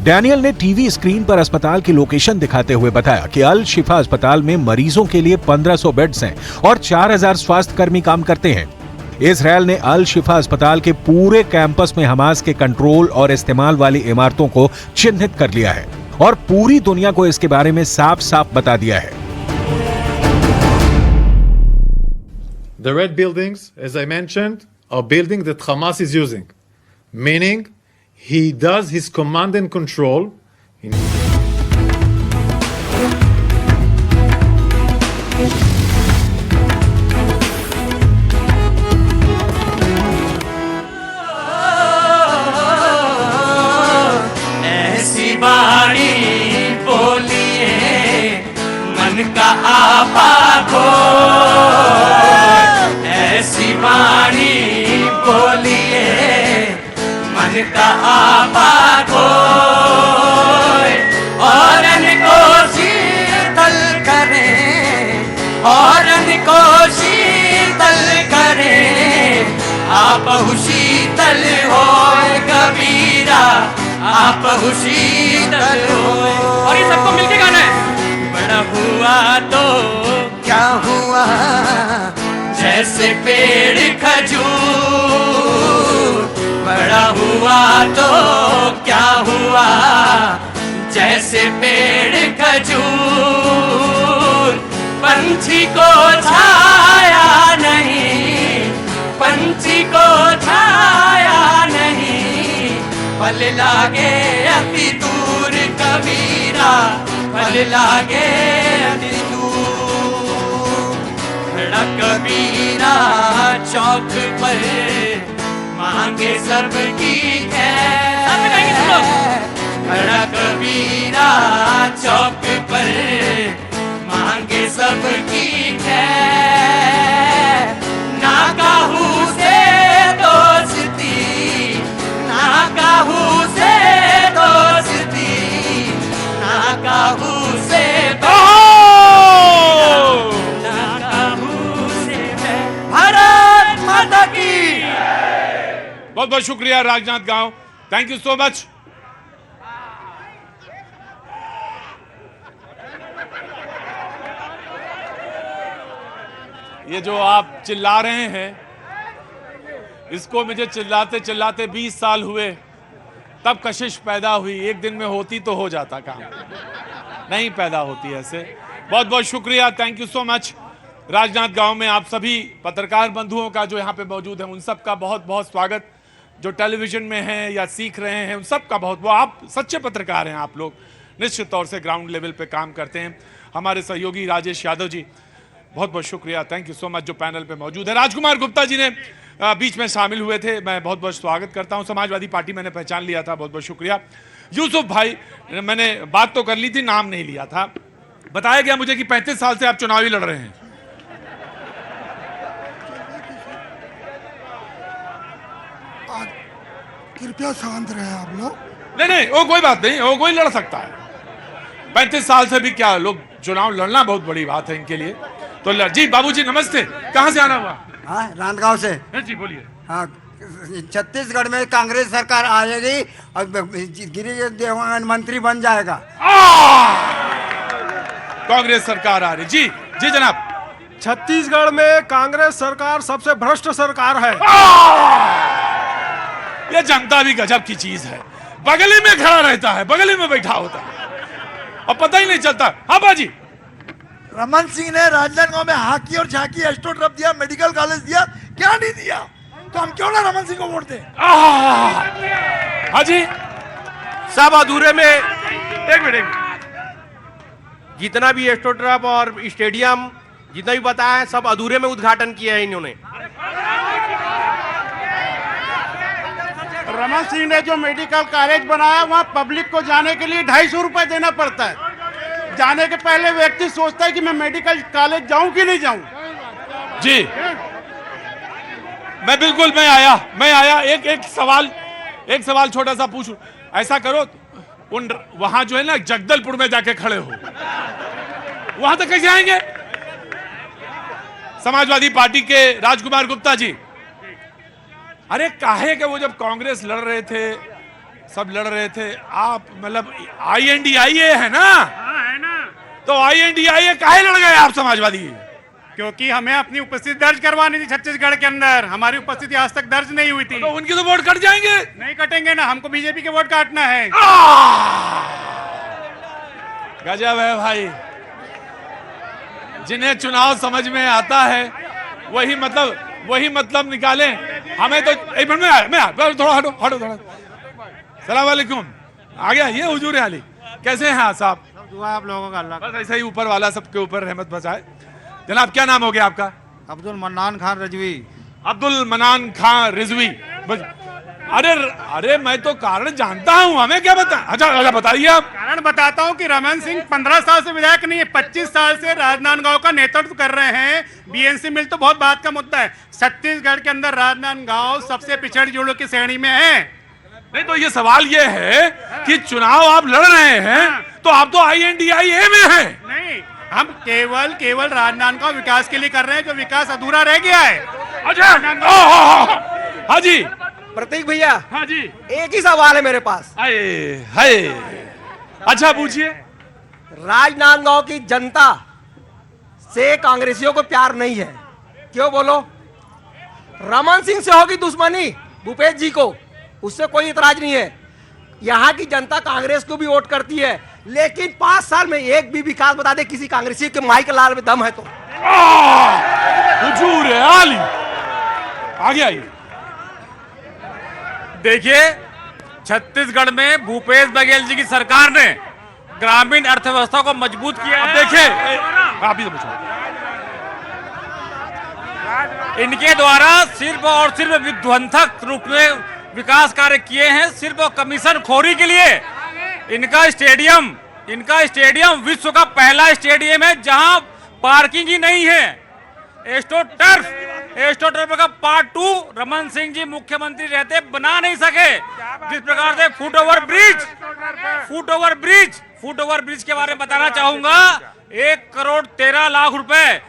डैनियल ने टीवी स्क्रीन पर अस्पताल की लोकेशन दिखाते हुए बताया कि अल शिफा अस्पताल में मरीजों के लिए 1500 बेड्स हैं और 4000 स्वास्थ्य कर्मी काम करते हैं। इजरायल ने अल शिफा अस्पताल के पूरे कैंपस में हमास के कंट्रोल और इस्तेमाल वाली इमारतों को चिन्हित कर लिया है और पूरी दुनिया को इसके बारे में साफ साफ बता दिया है। The red buildings, as I mentioned, are buildings that Hamas is using, meaning he does his command and control in ऐसी बाणी बोलिए मन का आपा को, ऐसी बाणी बोलिए मन का आपा को, और को शीतल करें, और को शीतल करें, आप शीतल हो कबीरा, आप शीतल हो। और ये सबको मिलके गाना है। बड़ा हुआ तो क्या हुआ, जैसे पेड़ खजूर, बड़ा हुआ तो क्या हुआ, जैसे पेड़ खजूर, पंछी को छाया नहीं, पंछी को छाया नहीं, फल लागे अति दूर कबीरा, फल लागे अति दूर। खड़ा कबीरा चौक पर मांगे सबकी खैर, खड़ा कबीरा चौक पर मांगे सबकी खैर। ना काहू से दोस्ती, ना काहू से दोस्ती, ना काहू से ना काहू से भारत माता की। बहुत बहुत शुक्रिया राजनाथ गांव, थैंक यू सो मच। ये जो आप चिल्ला रहे हैं, इसको मुझे चिल्लाते चिल्लाते 20 साल हुए, तब कशिश पैदा हुई। एक दिन में होती तो हो जाता काम, नहीं पैदा होती ऐसे। बहुत बहुत शुक्रिया, thank you so much. Rajnath गांव में आप सभी पत्रकार बंधुओं का जो यहाँ पे मौजूद है, उन सब का बहुत बहुत स्वागत। जो टेलीविजन में हैं या सीख रहे हैं, उन सब का बहुत बहुत, आप सच्चे पत्रकार हैं, आप लोग निश्चित तौर से ग्राउंड लेवल पे काम करते हैं। हमारे सहयोगी राजेश यादव जी, बहुत बहुत शुक्रिया, थैंक यू सो मच, जो पैनल पे मौजूद है। राजकुमार गुप्ता जी ने बीच में शामिल हुए थे, मैं बहुत बहुत स्वागत करता हूं। समाजवादी पार्टी मैंने पहचान लिया था, बहुत बहुत शुक्रिया। यूसुफ भाई, मैंने बात तो कर ली थी, नाम नहीं लिया था। बताया गया मुझे कि 35 साल से आप चुनावी लड़ रहे हैं। 35 कृपया शांत रहे आप लोग। नहीं वो कोई बात नहीं, वो कोई लड़ सकता है। 35 साल से भी क्या लोग चुनाव लड़ना बहुत बड़ी बात है इनके लिए। तो जी बाबूजी नमस्ते, कहाँ से आना हुआ? हाँ, रांदगांव से। जी बोलिए। हाँ, छत्तीसगढ़ में कांग्रेस सरकार आएगी और गिरिराज देवांगन मंत्री बन जाएगा। कांग्रेस सरकार आ रही। जी जी जनाब। छत्तीसगढ़ में कांग्रेस सरकार सबसे भ्रष्ट सरकार है। ये जनता भी गजब की चीज है, बगल ही में खड़ा रहता है, बगल ही में बैठा होता है और पता ही नहीं चलता। हाँ बाजी, रमन सिंह ने राजनांदगांव में हाकी और झाकी एस्ट्रोटर्फ दिया, मेडिकल कॉलेज दिया, क्या नहीं दिया? तो हम क्यों ना रमन सिंह को वोट दें? हाँ जी, सब अधूरे में। एक मिनट, जितना भी एस्ट्रोटर्फ और स्टेडियम जितना भी बताया है सब अधूरे में उद्घाटन किया है इन्होंने। रमन सिंह ने जो मेडिकल कॉलेज बनाया वहाँ पब्लिक को जाने के लिए 250 रुपए देना पड़ता है। जाने के पहले व्यक्ति सोचता है कि मैं मेडिकल कॉलेज जाऊं कि नहीं जाऊं। जी मैं आया एक सवाल छोटा सा पूछूं। ऐसा करो, उन वहां जो है ना जगदलपुर में जाके खड़े हो, वहां तक कैसे आएंगे? समाजवादी पार्टी के राजकुमार गुप्ता जी, अरे काहे कि वो जब कांग्रेस लड़ रहे थे, सब लड़ रहे थे, आप मतलब INDIA है ना? है ना? तो INDIA काहे लड़ गए आप समाजवादी? क्योंकि हमें अपनी उपस्थिति दर्ज करवानी थी छत्तीसगढ़ के अंदर। हमारी उपस्थिति आज तक दर्ज नहीं हुई थी। तो उनकी तो वोट कट जाएंगे। नहीं कटेंगे ना, हमको बीजेपी के वोट काटना है। गजब है भाई, जिन्हें चुनाव समझ में आता है वही मतलब निकालें। हमें तो एक मिनट में थोड़ा हटो थोड़ा। सलाम वालेकुम। आ गया ये हुजूर अली, कैसे हैं साहब? दुआ आप लोगों का, अल्लाह बस ऐसे ही ऊपर वाला सबके ऊपर रहमत बरसाए। जनाब क्या नाम हो गया आपका? अब्दुल मन्नान खान रिजवी। अब्दुल मन्नान खान रिजवी। अरे मैं तो कारण जानता हूँ, हमें क्या बता? अच्छा बताइए आप। कारण बताता हूँ कि रमन सिंह 15 साल से विधायक नहीं है, 25 साल से राजनांदगांव का नेतृत्व कर रहे हैं। BNC मिल तो बहुत बात का मुद्दा है। छत्तीसगढ़ के अंदर राजनांदगांव सबसे पिछड़ी जोड़ों की श्रेणी में है। नहीं तो ये सवाल ये है कि चुनाव आप लड़ रहे हैं तो आप तो INDIA में हैं। नहीं, हम केवल राजनांदगांव विकास के लिए कर रहे हैं, जो विकास अधूरा रह गया है। अच्छा हाँ जी प्रतीक भैया। हाँ जी, एक ही सवाल है मेरे पास। हाय अच्छा पूछिए। राजनांदगांव की जनता से कांग्रेसियों को प्यार नहीं है, क्यों बोलो? रमन सिंह से होगी दुश्मनी भूपेश जी को, उससे कोई इतराज नहीं है। यहाँ की जनता कांग्रेस को भी वोट करती है, लेकिन 5 साल में एक भी विकास बता दे किसी कांग्रेसी के माइक लाल में दम है तो। हुजूर आली आगे आइए। देखिए, छत्तीसगढ़ में भूपेश बघेल जी की सरकार ने ग्रामीण अर्थव्यवस्था को मजबूत किया है। देखिए आप ही तो पूछो। इनके द्वारा सिर्फ और सिर्फ विध्वंसक रूप में विकास कार्य किए हैं, सिर्फ कमीशन खोरी के लिए। इनका स्टेडियम विश्व का पहला स्टेडियम है जहां पार्किंग ही नहीं है। एस्ट्रोटर्फ का पार्ट 2 रमन सिंह जी मुख्यमंत्री रहते बना नहीं सके। जिस प्रकार से फुट ओवर ब्रिज के बारे में बताना चाहूंगा। 1,13,00,000 रुपए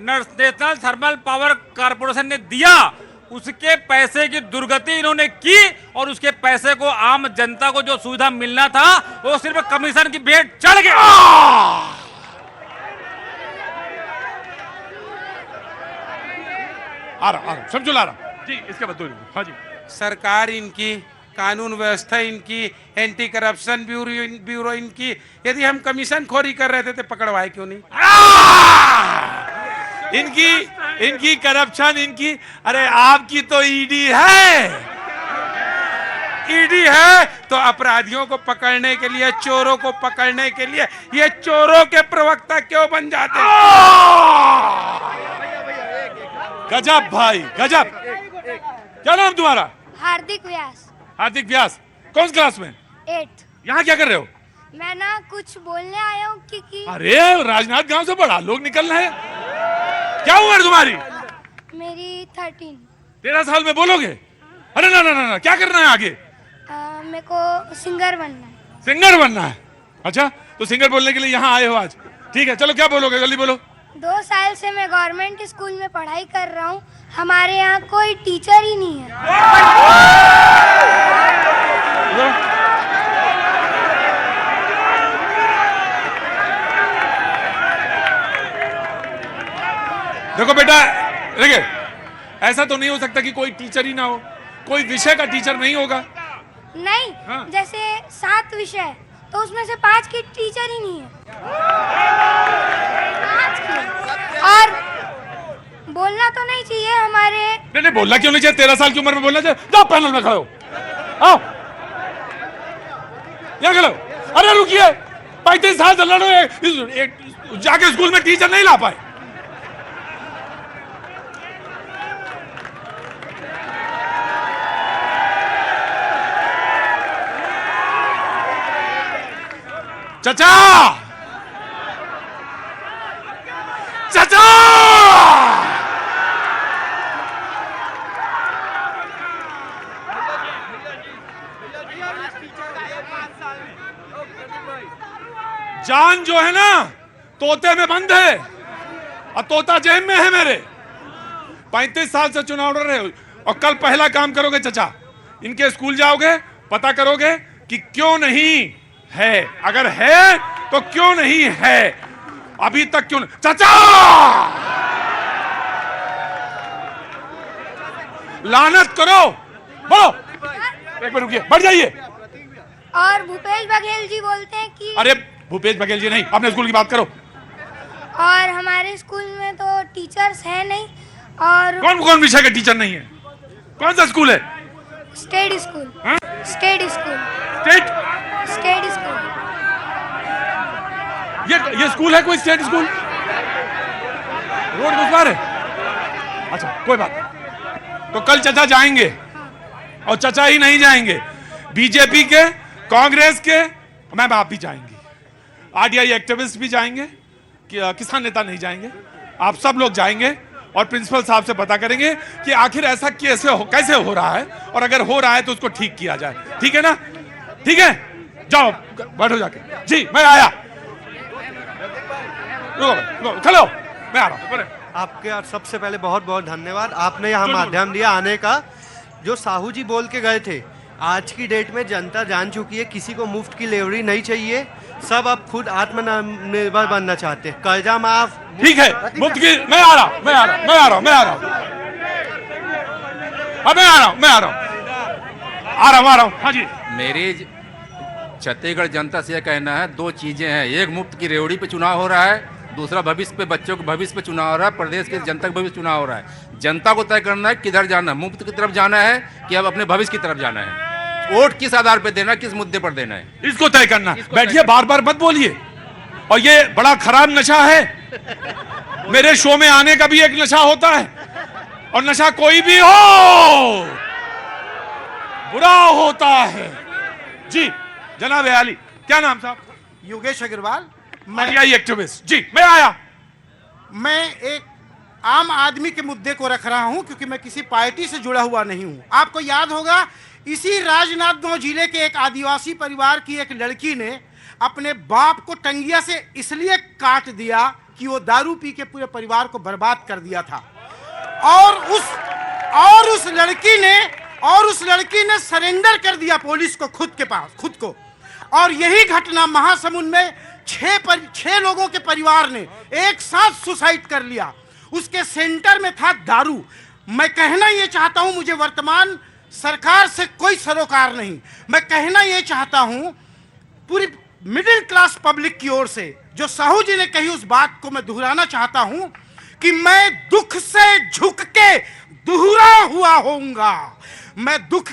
नेशनल थर्मल पावर कॉर्पोरेशन ने दिया, उसके पैसे की दुर्गति इन्होंने की और उसके पैसे को आम जनता को जो सुविधा मिलना था वो सिर्फ कमीशन की भेंट चढ़ गया। आ रहा समझो ला रहा जी, इसके बाद हाँ जी। सरकार इनकी, कानून व्यवस्था इनकी, एंटी करप्शन ब्यूरो इनकी। यदि हम कमीशन खोरी कर रहे थे तो पकड़वाए क्यों नहीं? इनकी करप्शन इनकी। अरे आपकी तो ईडी है तो अपराधियों को पकड़ने के लिए, चोरों को पकड़ने के लिए ये चोरों के प्रवक्ता क्यों बन जाते हैं? गजब भाई गजब। क्या नाम तुम्हारा? हार्दिक व्यास। हार्दिक व्यास, कौन सी क्लास में? 8th। यहाँ क्या कर रहे हो? मैं ना कुछ बोलने आया हूँ कि अरे राजनांदगांव से बड़ा लोग निकल रहे हैं। क्या उम्र तुम्हारी? मेरी 13। 13 साल में बोलोगे? अरे ना, क्या करना है आगे? मेरे को सिंगर बनना है। सिंगर बनना है? अच्छा, तो सिंगर बोलने के लिए यहाँ आए हो आज? ठीक है, चलो क्या बोलोगे, जल्दी बोलो। 2 साल से मैं गवर्नमेंट स्कूल में पढ़ाई कर रहा हूँ, हमारे यहाँ कोई टीचर ही नहीं है। देखो बेटा, देखिए, ऐसा तो नहीं हो सकता कि कोई टीचर ही ना हो, कोई विषय का टीचर नहीं होगा। नहीं, हाँ। जैसे 7 विषय तो उसमें से 5 की टीचर ही नहीं है। 5 की। और बोलना तो नहीं चाहिए हमारे। नहीं, बोलना क्यों नहीं चाहिए? 13 साल की उम्र में बोलना चाहिए। जाओ पैनल में खड़े हो, आओ यहाँ खड़े हो। अरे रुकिए, 35 साल से लड़ रहे, जाके स्कूल में टीचर नहीं ला पाए। चाचा, चाचा, जान जो है ना तोते में बंद है, और तोता जेब में है मेरे। 35 साल से चुनाव लड़ रहे हो, और कल पहला काम करोगे चाचा, इनके स्कूल जाओगे, पता करोगे कि क्यों नहीं है, अगर है तो क्यों नहीं है, अभी तक क्यों नहीं। चाचा, लानत करो, बोलो, एक मिनट रुकिए, बढ़ जाइए। और भूपेश बघेल जी बोलते हैं कि अरे भूपेश बघेल जी नहीं, अपने स्कूल की बात करो। और हमारे स्कूल में तो टीचर्स है नहीं। और कौन कौन विषय के टीचर नहीं है? कौन सा स्कूल है? State school. हाँ? State school. State school. ये स्कूल है कोई स्टेट स्कूल? रोड घुसवा रहे? अच्छा, कोई बात नहीं। तो कल चाचा जाएंगे, और चाचा ही नहीं जाएंगे, बीजेपी के, कांग्रेस के, मैम आप भी जाएंगी, आरटीआई एक्टिविस्ट भी जाएंगे, किसान नेता नहीं जाएंगे, आप सब लोग जाएंगे, और प्रिंसिपल साहब से पता करेंगे कि आखिर ऐसा कैसे हो रहा है, और अगर हो रहा है तो उसको ठीक किया जाए। ठीक है ना? ठीक है, जाओ बैठो जाके। जी मैं आया, चलो मैं आ रहा हूँ। आपके सबसे पहले बहुत बहुत धन्यवाद, आपने यहाँ माध्यम दिया आने का। जो साहू जी बोल के गए थे, आज की डेट में जनता जान चुकी है, किसी को मुफ्त की लेवरी नहीं चाहिए, सब अब खुद आत्मनिर्भर बनना चाहते हैं। कर्जा माफ, ठीक है, मुफ्त की। मैं आ रहा हूँ, मैं आ रहा हूँ, मैं आ रहा हूँ, मैं आ रहा हूँ, मैं आ रहा हूँ, मैं आ रहा हूँ, आ रहा हूँ। हाँ जी, मेरी छत्तीसगढ़ जनता से यह कहना है, 2 चीजें हैं, एक मुफ्त की रेवड़ी पे चुनाव हो रहा है, दूसरा भविष्य पे, बच्चों के भविष्य पे चुनाव हो रहा है, प्रदेश के जनता के भविष्य चुनाव हो रहा है। जनता को तय करना है किधर जाना है, मुफ्त की तरफ जाना है कि अब अपने भविष्य की तरफ जाना है, वोट किस आधार पे देना, किस मुद्दे पर देना है, इसको तय करना। बैठिए, बार बार मत बोलिए। और ये बड़ा खराब नशा है, मेरे शो में आने का भी एक नशा होता है, और नशा कोई भी हो बुरा होता है। जी जनाब अली, क्या नाम साहब? Yogesh Agrawal, RTI activist. जी मैं आया। मैं एक आम आदमी के मुद्दे को रख रहा हूं, क्योंकि मैं किसी पार्टी से जुड़ा हुआ नहीं हूं। आपको याद होगा, इसी राजनांदगांव जिले के एक आदिवासी परिवार की एक लड़की ने अपने बाप को टंगिया से इसलिए काट दिया कि वो दारू पी के पूरे परिवार को बर्बाद कर दिया था, और उस लड़की ने सरेंडर कर दिया पुलिस को, खुद को। और यही घटना महासमुंद में 6 लोगों के परिवार ने एक साथ सुसाइड कर लिया। उसके सेंटर में था दारू। मैं कहना ये चाहता हूं, मुझे वर्तमान सरकार से कोई सरोकार नहीं, मैं कहना ये चाहता हूं पूरी मिडिल क्लास पब्लिक की ओर से, जो साहू जी ने कही उस बात को मैं दोहराना चाहता हूं कि मैं दुख से झुक के दोहरा हुआ होऊंगा, मैं दुख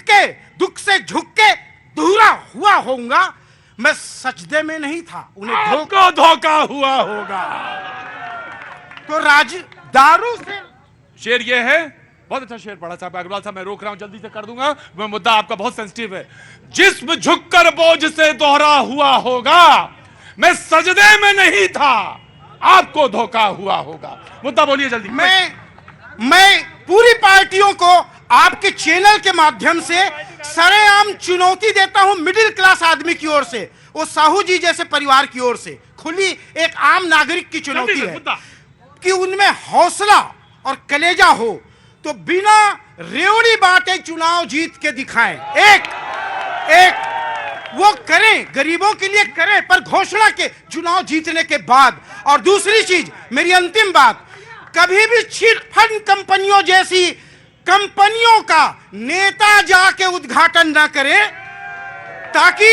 से झुक के दोहरा हुआ होऊंगा। मैं सजदे में नहीं था, उन्हें धोखा हुआ होगा। तो दारू से शेर ये है, बहुत अच्छा शेर पढ़ा साहब अग्रवाल साहब, मैं रोक रहा हूं, जल्दी से कर दूंगा, मैं मुद्दा आपका बहुत सेंसिटिव है। जिस्म झुककर बोझ से दोहरा हुआ होगा, मैं सजदे में नहीं था, आपको धोखा हुआ होगा। मुद्दा बोलिए जल्दी। मैं पूरी पार्टियों को आपके चैनल के माध्यम से सरेआम चुनौती देता हूं मिडिल क्लास आदमी की ओर से, वो साहू जी जैसे परिवार की ओर से खुली एक आम नागरिक की चुनौती है कि उनमें हौसला और कलेजा हो तो बिना रेवड़ी बांटे चुनाव जीत के दिखाएं। एक वो करें, गरीबों के लिए करें, पर घोषणा के चुनाव जीतने के बाद। और दूसरी चीज, मेरी अंतिम बात, कभी भी चिट फंड कंपनियों जैसी कंपनियों का नेता जाके उद्घाटन ना करे, ताकि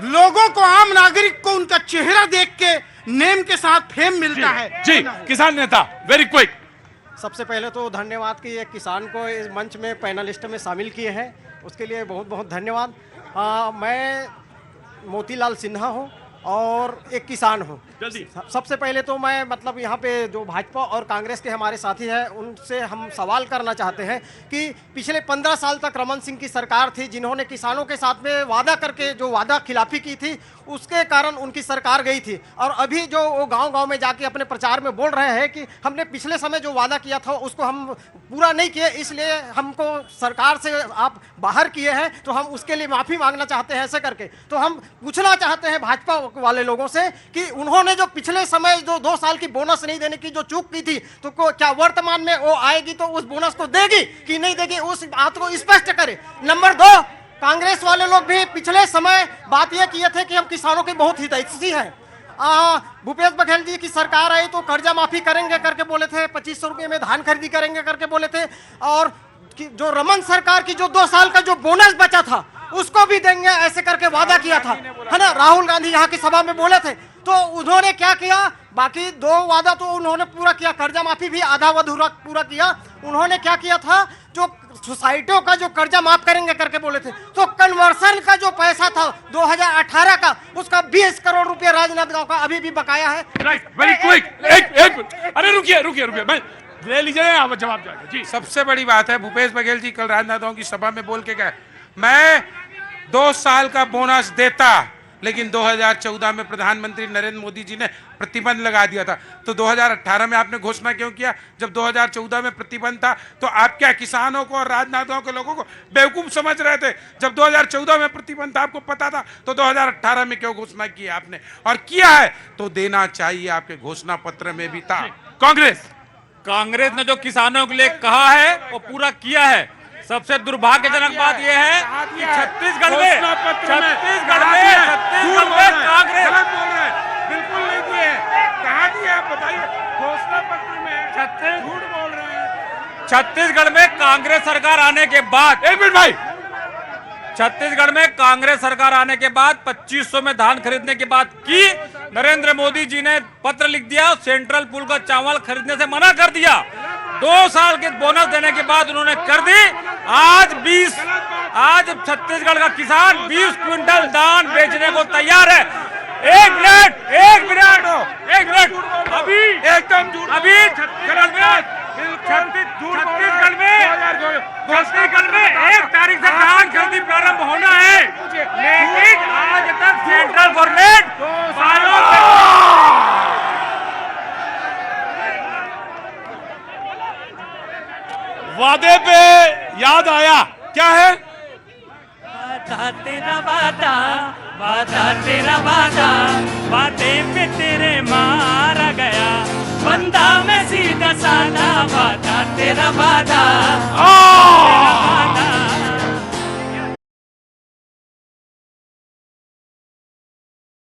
लोगों को, आम नागरिक को उनका चेहरा देख के नेम के साथ फेम मिलता है। जी किसान नेता, वेरी क्विक। सबसे पहले तो धन्यवाद कि एक किसान को इस मंच में पैनलिस्ट में शामिल किए हैं, उसके लिए बहुत बहुत धन्यवाद। मैं मोतीलाल सिन्हा हूं और एक किसान हूं। सबसे पहले तो मैं मतलब यहाँ पे जो भाजपा और कांग्रेस के हमारे साथी हैं उनसे हम सवाल करना चाहते हैं कि पिछले 15 साल तक रमन सिंह की सरकार थी, जिन्होंने किसानों के साथ में वादा करके जो वादा खिलाफी की थी, उसके कारण उनकी सरकार गई थी। और अभी जो वो गांव-गांव में जाके अपने प्रचार में बोल रहे हैं कि हमने पिछले समय जो वादा किया था उसको हम पूरा नहीं किए, इसलिए हमको सरकार से आप बाहर किए हैं, तो हम उसके लिए माफ़ी मांगना चाहते हैं, ऐसे करके। तो हम पूछना चाहते हैं भाजपा वाले लोगों से कि उन्होंने जो पिछले समय जो 2 साल की बोनस नहीं देने की जो चूक की थी, तो क्या वर्तमान में वो आएगी तो उस बोनस को देगी कि नहीं देगी, उस बात को स्पष्ट करे। नंबर 2, कांग्रेस वाले लोग भी पिछले समय बात यह किए थे कि हम किसानों के बहुत हितैषी हैं। भूपेश बघेल जी की सरकार आई तो कर्जा माफी करेंगे करके बोले थे, 2500 रुपये में धान खरीदी करेंगे करके बोले थे, और जो रमन सरकार की जो 2 साल का जो बोनस बचा था उसको भी देंगे ऐसे करके वादा किया था, है ना। राहुल गांधी यहाँ की सभा में बोले थे, तो उन्होंने क्या किया, बाकी 2 वादा तो उन्होंने पूरा किया, कर्जा माफी भी आधा अधूरा पूरा किया। उन्होंने क्या किया था, जो सोसाइटियों का जो कर्जा माफ करेंगे करके बोले थे, तो कन्वर्सन का जो पैसा था 2018 का, उसका 20 करोड़ रुपया राजनांदगांव का अभी भी बकाया है। Very quick. अरे रुकिए, मैं ले लीजिए, आप जवाब जाएगा जी। सबसे बड़ी बात है, भूपेश बघेल जी कल राजनांदगांव की सभा में बोल के गए, मैं 2 साल का बोनस देता, लेकिन 2014 में प्रधानमंत्री नरेंद्र मोदी जी ने प्रतिबंध लगा दिया था। तो 2018 में आपने घोषणा क्यों किया? जब 2014 में प्रतिबंध था तो आप क्या किसानों को और राजनांदगांव के लोगों को बेवकूफ समझ रहे थे? जब 2014 में प्रतिबंध था, आपको पता था, तो 2018 में क्यों घोषणा की आपने? और किया है तो देना चाहिए, आपके घोषणा पत्र में भी था। कांग्रेस ने जो किसानों के लिए कहा है वो पूरा किया है। सबसे दुर्भाग्यजनक बात यह है कि छत्तीसगढ़ में कांग्रेस बिल्कुल नहीं दिए, कहाँ दिए आप बताइए? घोषणा पत्र में झूठ बोल रहे हैं। छत्तीसगढ़ में कांग्रेस सरकार आने के बाद, एक मिनट भाई, छत्तीसगढ़ में कांग्रेस सरकार आने के बाद 2500 में धान खरीदने की बात की, नरेंद्र मोदी जी ने पत्र लिख दिया, सेंट्रल पूल का चावल खरीदने से मना कर दिया। 2 साल के बोनस देने के बाद उन्होंने कर दी। आज छत्तीसगढ़ का किसान 20 क्विंटल धान बेचने को तैयार है। एक मिनट अभी एकदम अभी छत्तीसगढ़ में 1 तारीख से धान खरीदी प्रारंभ होना है, लेकिन आज तक सेंट्रल गवर्नमेंट वादे पे याद आया, क्या है? वादा तेरा वादा, वादा तेरा वादा, वादे पे तेरे मारा गया, बंदा मैं सीधा साधा, वादा तेरा वादा।